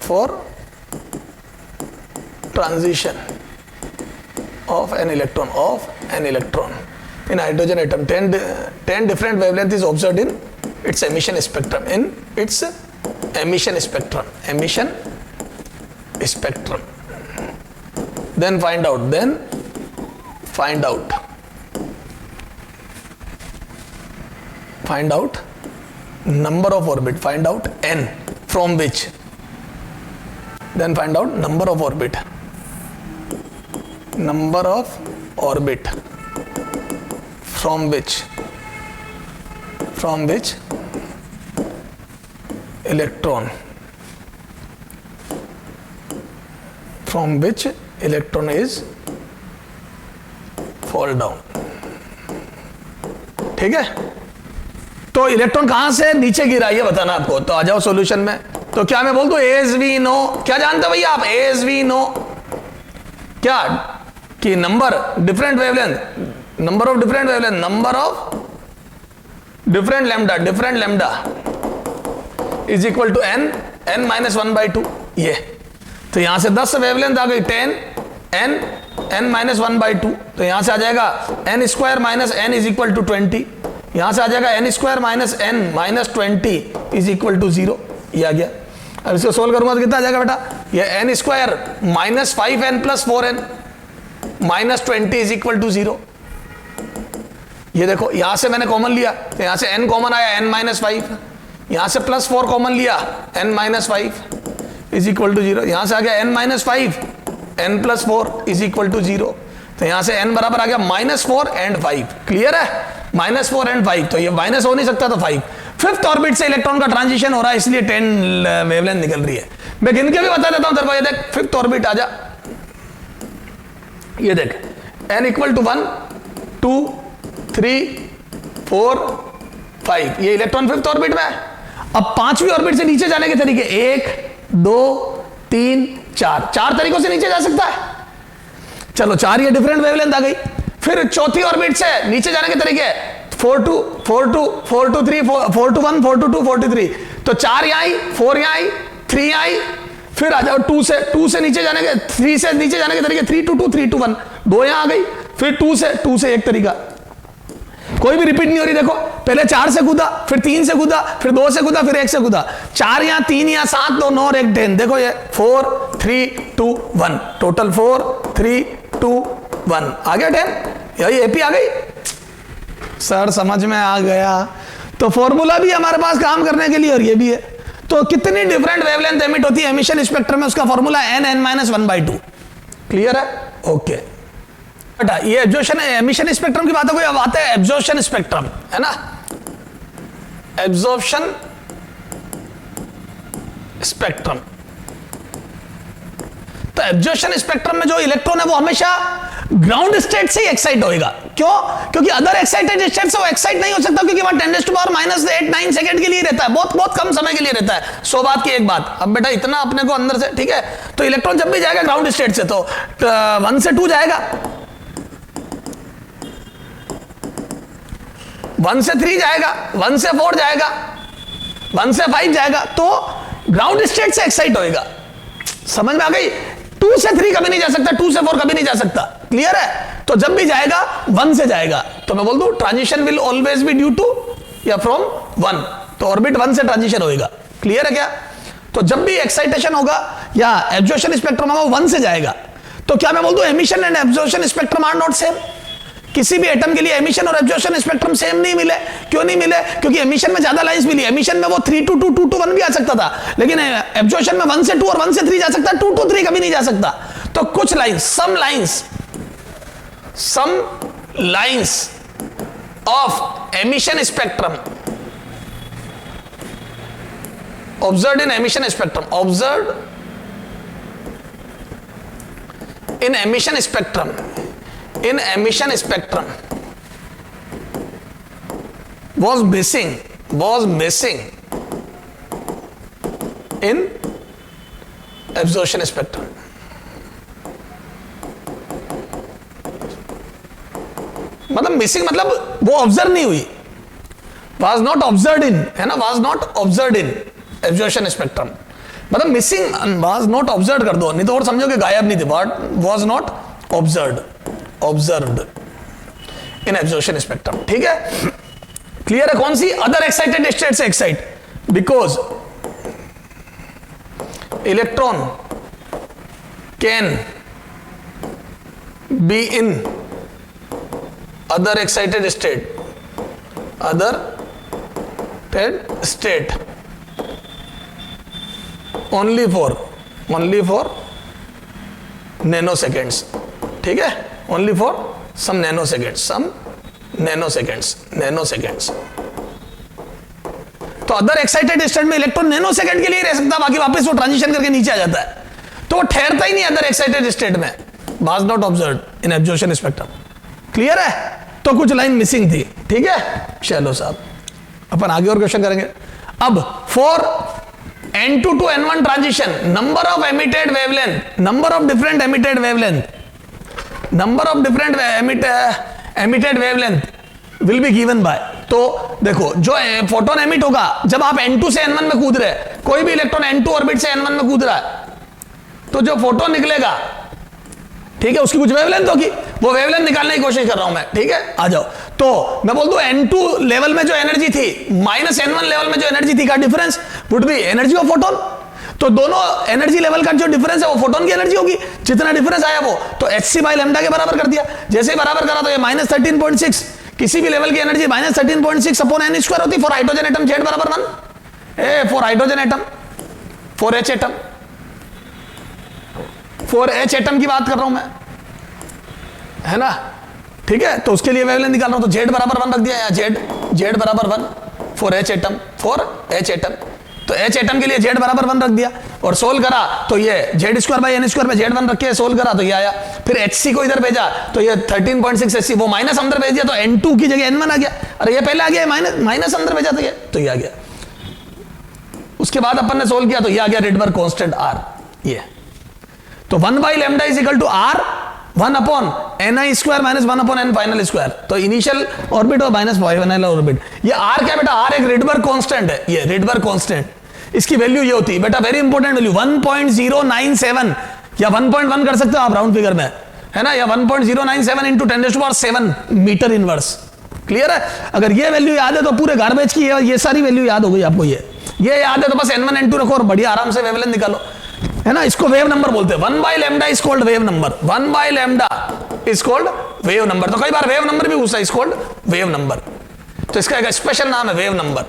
for transition of an electron in hydrogen atom. 10 different wavelength is observed in its emission spectrum, then find out number of orbit, find out n from which, then find out number of orbit from which electron is fall down, ठीक है। तो electron कहां से नीचे गिरा ये बताना आपको। तो आ जाओ सॉल्यूशन में। तो क्या मैं बोल दूं एज वी नो, क्या जानते हो भैया आप, एज वी नो क्या, कि number of different wavelength, number of different lambda is equal to n-1/2 ये। तो यहां से 10 वेवलेंथ आ गई, 10 n-1/2, तो यहां से आ जाएगा n square minus n is equal to 20, यहां से आ जाएगा n square minus n minus 20 is equal to 0, ये आ गया। अब इसको सोल्व करूंगा तो कितना आ जाएगा बेटा, ये n square minus 5n plus 4n minus 20 is equal to 0। ये देखो यहां से मैंने कॉमन लिया, तो यहां से n कॉमन आया n माइनस 5, यहां से प्लस 4 कॉमन लिया n minus 5 is equal to 0, यहां से आ गया n minus 5 n plus 4 is equal to 0, तो यहां से n बराबर आ गया -4 एंड 5। क्लियर है, -4 एंड 5, तो ये माइनस हो नहीं सकता, तो 5। फिफ्थ ऑर्बिट से इलेक्ट्रॉन का ट्रांजिशन हो रहा है, इसलिए 10 वेवलेंथ निकल रही है। मैं गिन के भी बता देता हूं तेरे को, ये देख फिफ्थ ऑर्बिट आ जा, ये देख n इक्वल टू 1 2 3 4 5, ये इलेक्ट्रॉन 5th ऑर्बिट में है। अब 5वीं ऑर्बिट से नीचे जाने के तरीके 1 2 3 4, 4 तरीकों से नीचे जा सकता है। चलो 4 ये डिफरेंट वेवलेंथ आ गई। फिर चौथी ऑर्बिट से नीचे जाने के तरीके 4 2 4 2 4 2 3 4 2 1 4 2 2 4 2 3, तो 4 यहां आई, 4 यहां आई, 3 आई, फिर आ जाओ 2 से नीचे जाने के 3 से नीचे जाने के तरीके 3 2 2 3 2 1, 2 यहां आ गई, फिर 2 से एक तरीका, कोई भी रिपीट नहीं हो रही। देखो पहले 4 से कूदा, फिर 3 से कूदा, फिर 2 से कूदा, फिर 1 से कूदा, 4 यहां, 3 यहां, 7 2 9 और 1 10। देखो ये 4 3 2 1, टोटल 4 3 2 1 आ गया 10, यही एपी आ गई। सर समझ में आ गया। तो फॉर्मूला भी हमारे पास काम करने के लिए और ये भी है। तो कितनी डिफरेंट वेवलेंथ एमिट होती है एमिशन स्पेक्ट्रम में, उसका फॉर्मूला n(n-1/2). क्लियर है? ओके बेटा, ये एब्जॉर्प्शन एमिशन स्पेक्ट्रम की बात हो गई। अब आते हैं एब्जॉर्प्शन स्पेक्ट्रम, है ना। एब्जॉर्प्शन स्पेक्ट्रम, तो एब्जॉर्प्शन स्पेक्ट्रम में जो इलेक्ट्रॉन है वो हमेशा ग्राउंड स्टेट से ही एक्साइट होएगा। क्यों? क्योंकि अदर एक्साइटेड स्टेट से वो एक्साइट नहीं हो सकता, क्योंकि वहां 10⁻⁻⁸ सेकंड के लिए रहता है, बहुत बहुत कम समय के लिए रहता है। 100 बात की एक बात। अब बेटा इतना अपने को अंदर से, ठीक है, तो इलेक्ट्रॉन जब भी जाएगा ग्राउंड स्टेट से, तो 1 से 2 जाएगा, 1 से 3 जाएगा, 1 से 4 जाएगा, 1 से 5 जाएगा, तो ग्राउंड स्टेट से एक्साइट होएगा। समझ में आ गई? 2 से 3 कभी नहीं जा सकता, 2 से 4 कभी नहीं जा सकता। क्लियर है? तो जब भी जाएगा 1 से जाएगा, तो मैं बोल दूं transition will always be due to या फ्रॉम 1, तो ऑर्बिट 1 से ट्रांजिशन होएगा। क्लियर है क्या? तो जब भी एक्साइटेशन होगा या एब्जॉर्प्शन स्पेक्ट्रम होगा, 1 से जाएगा। तो क्या मैं बोल दूं emission and absorption spectrum are not same? किसी भी एटम के लिए एमिशन और एब्जॉर्प्शन स्पेक्ट्रम सेम नहीं मिले। क्यों नहीं मिले? क्योंकि एमिशन में ज्यादा लाइंस मिली। एमिशन में वो 3 to 2 2 to 1 भी आ सकता था, लेकिन एब्जॉर्प्शन में 1 से 2 और 1 से 3 जा सकता है, 2 to 3 कभी नहीं जा सकता। तो कुछ lines, some lines of emission spectrum observed in emission spectrum, observed in emission spectrum, in emission spectrum was missing in absorption spectrum. मतलब मिसिंग मतलब वो ऑब्जर्व नहीं हुई, was not observed in, है ना, was not observed in absorption spectrum, मतलब missing was not observed कर दो, नहीं तो और समझोगे गायब नहीं थे, but was not observed in absorption spectrum। ठीक है? क्लियर है? कौन सी? अदर एक्साइटेड स्टेट से excite, because electron can be in other excited state only for nanoseconds। ठीक है? only for some nanoseconds। तो अदर एक्साइटेड स्टेट में इलेक्ट्रॉन नैनो सेकंड के लिए रह सकता है, बाकी वापस वो ट्रांजिशन करके नीचे आ जाता है, तो वो ठहरता ही नहीं अदर एक्साइटेड स्टेट में। Was not observed in absorption spectrum. Clear है? तो कुछ लाइन मिसिंग थी। ठीक है? चलो साहब अपन आगे और क्वेश्चन करेंगे। अब for n2 to n1 transition, number of emitted wavelength, number of different emitted wavelength will be given by. तो देखो जो फोटोन एमिट होगा जब आप n2 से n1 में कूद रहे, कोई भी इलेक्ट्रॉन n2 ऑर्बिट से n1 में कूद रहा है, तो जो फोटोन निकलेगा, ठीक है, उसकी कुछ वेवलेंथ होगी, वो वेवलेंथ निकालने की कोशिश कर रहा हूं मैं। ठीक है? आ जाओ। तो मैं बोल दूं n2 लेवल में जो एनर्जी थी माइनस n1 लेवल में जो एनर्जी थी का difference would be energy of photon. तो दोनों एनर्जी लेवल का जो डिफरेंस है वो फोटोन की एनर्जी होगी। जितना डिफरेंस आया वो तो hc/λ के बराबर कर दिया। जैसे ही बराबर करा तो ये -13.6, किसी भी लेवल की एनर्जी -13.6 अपॉन n² होती फॉर हाइड्रोजन एटम Z बराबर 1। For hydrogen atom, for H atom, for H atom की बात कर रहा हूं मैं, है ना। ठीक है? तो उसके लिए वेवलेंथ निकाल रहा हूं, तो Z बराबर 1 रख दिया, Z बराबर 1 फॉर H एटम, तो एच एटम के लिए जेड बराबर 1 रख दिया और सोल्व करा तो ये Z square by N square में जेड 1 रख के सोल्व करा तो ये आया। फिर एच सी को इधर भेजा तो ये 13.6 एच सी, वो माइनस अंदर भेज दिया तो N2 की जगह N1 आ गया। अरे ये पहले आ गया, माइनस अंदर भेजा तो ये आ गया। उसके बाद अपन ने सोल्व किया तो ये आ गया रिडबर्ग कांस्टेंट R। ये तो 1 by lambda is equal to R 1 upon ni square minus 1 upon n final square. तो इनिशियल ऑर्बिट और माइनस फाइनल ऑर्बिट। ये R क्या बेटा? R एक रिडबर्ग कांस्टेंट है। ये रिडबर्ग कांस्टेंट, इसकी वैल्यू ये होती है बेटा, वेरी इंपॉर्टेंट वैल्यू 1.097 या 1.1 कर सकते हो आप राउंड फिगर में, है ना, या 1.097 इंटू 10⁷ मीटर इनवर्स। क्लियर है? अगर ये वैल्यू याद है तो पूरे गार्बेज की ये सारी वैल्यू याद हो गई आपको। ये याद है तो बस n1 n2 रखो और बढ़िया आराम से वेवलेंथ निकालो, है ना। इसको वेव नंबर बोलते हैं। 1 by lambda is called wave number. 1 by lambda is called wave number. तो कई बार वेव नंबर भी पूछता है, इज कॉल्ड वेव नंबर। तो इसका एक स्पेशल नाम है वेव नंबर।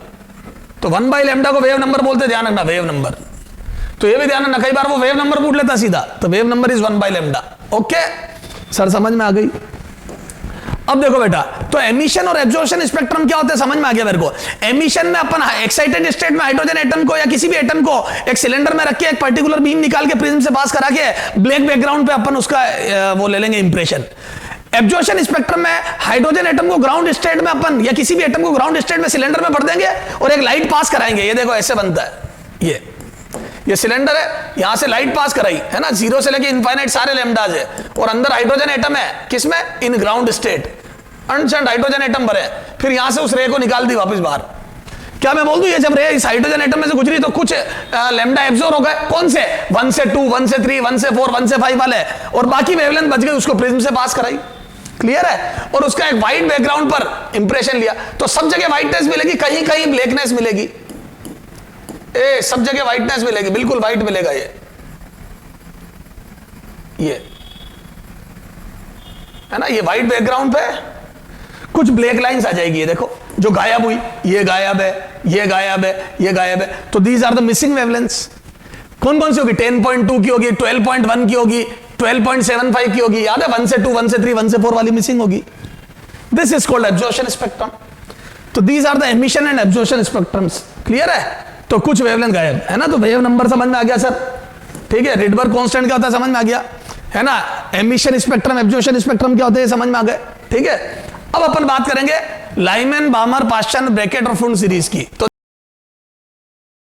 तो 1 बाई लैम्डा को वेव नंबर बोलते हैं, ध्यान रखना, वेव नंबर। तो ये भी ध्यान रखना, कई बार वो वेव नंबर पूछ लेता सीधा, तो wave number is 1 by lambda. Okay sir, समझ में आ गई? अब देखो बेटा, तो एमिशन और एब्जॉर्प्शन स्पेक्ट्रम क्या होते हैं समझ में आ गया मेरे को। एमिशन में अपन एक्साइटेड स्टेट में हाइड्रोजन एटम को या किसी भी एटम को एक सिलेंडर में रख के एक पर्टिकुलर बीम निकाल के प्रिज्म से पास करा के ब्लैक बैकग्राउंड पे अपन उसका वो ले लेंगे इंप्रेशन। एब्जॉर्प्शन स्पेक्ट्रम में हाइड्रोजन एटम को ग्राउंड स्टेट में अपन या किसी भी एटम को ग्राउंड स्टेट में सिलेंडर में भर देंगे और एक लाइट पास कराएंगे। ये देखो ऐसे बनता है। ये सिलेंडर है, यहां से लाइट पास कराई, है ना, 0 से लेके इनफाइनाइट सारे लैम्डाज है और अंदर हाइड्रोजन एटम है, किसमें? In ground state. अनचार्ज hydrogen atom भरे, फिर यहां से उस रे को निकाल दी वापस बाहर। क्या मैं बोल दूं, ये जब रे इस हाइड्रोजन एटम में से गुजरी तो कुछ लैम्डा एब्जॉर्ब हो गए। कौन से? 1 से 2, 1 से 3, 1 से 4, 1 से 5 वाले, और बाकी वेवलेंथ बच गई, उसको प्रिज्म से पास कराई। क्लियर है? और उसका एक व्हाइट बैकग्राउंड पर इंप्रेशन लिया। तो सब जगह व्हाइटनेस मिलेगी, कहीं कहीं ब्लैकनेस मिलेगी। सब जगह व्हाइटनेस मिलेगी, बिल्कुल व्हाइट मिलेगा। ये है ना, ये व्हाइट बैकग्राउंड पे कुछ ब्लैक लाइंस आ जाएगी। ये देखो जो गायब हुई, ये गायब है, ये गायब है, ये गायब है। तो these are the missing wavelengths. कौन कौन सी होगी? 10.2 की होगी, 12.1 की होगी, 12.75 की होगी। याद है? 1 से 2, 1 से 3, 1 से 4 वाली मिसिंग होगी। This is called absorption spectrum. तो these are the emission and absorption spectrums. Clear है? तो कुछ वेवलेंथ गायब, है ना। तो वेव नंबर समझ में आ गया सर? ठीक है। रिडबर्ग कांस्टेंट क्या होता है समझ में आ गया, है ना। एमिशन स्पेक्ट्रम, एब्जॉर्प्शन स्पेक्ट्रम क्या होते हैं समझ में आ गए। ठीक है। अब अपन बात करेंगे लाइमैन, बामर, पाश्चन, ब्रैकेट और फुंड सीरीज की। तो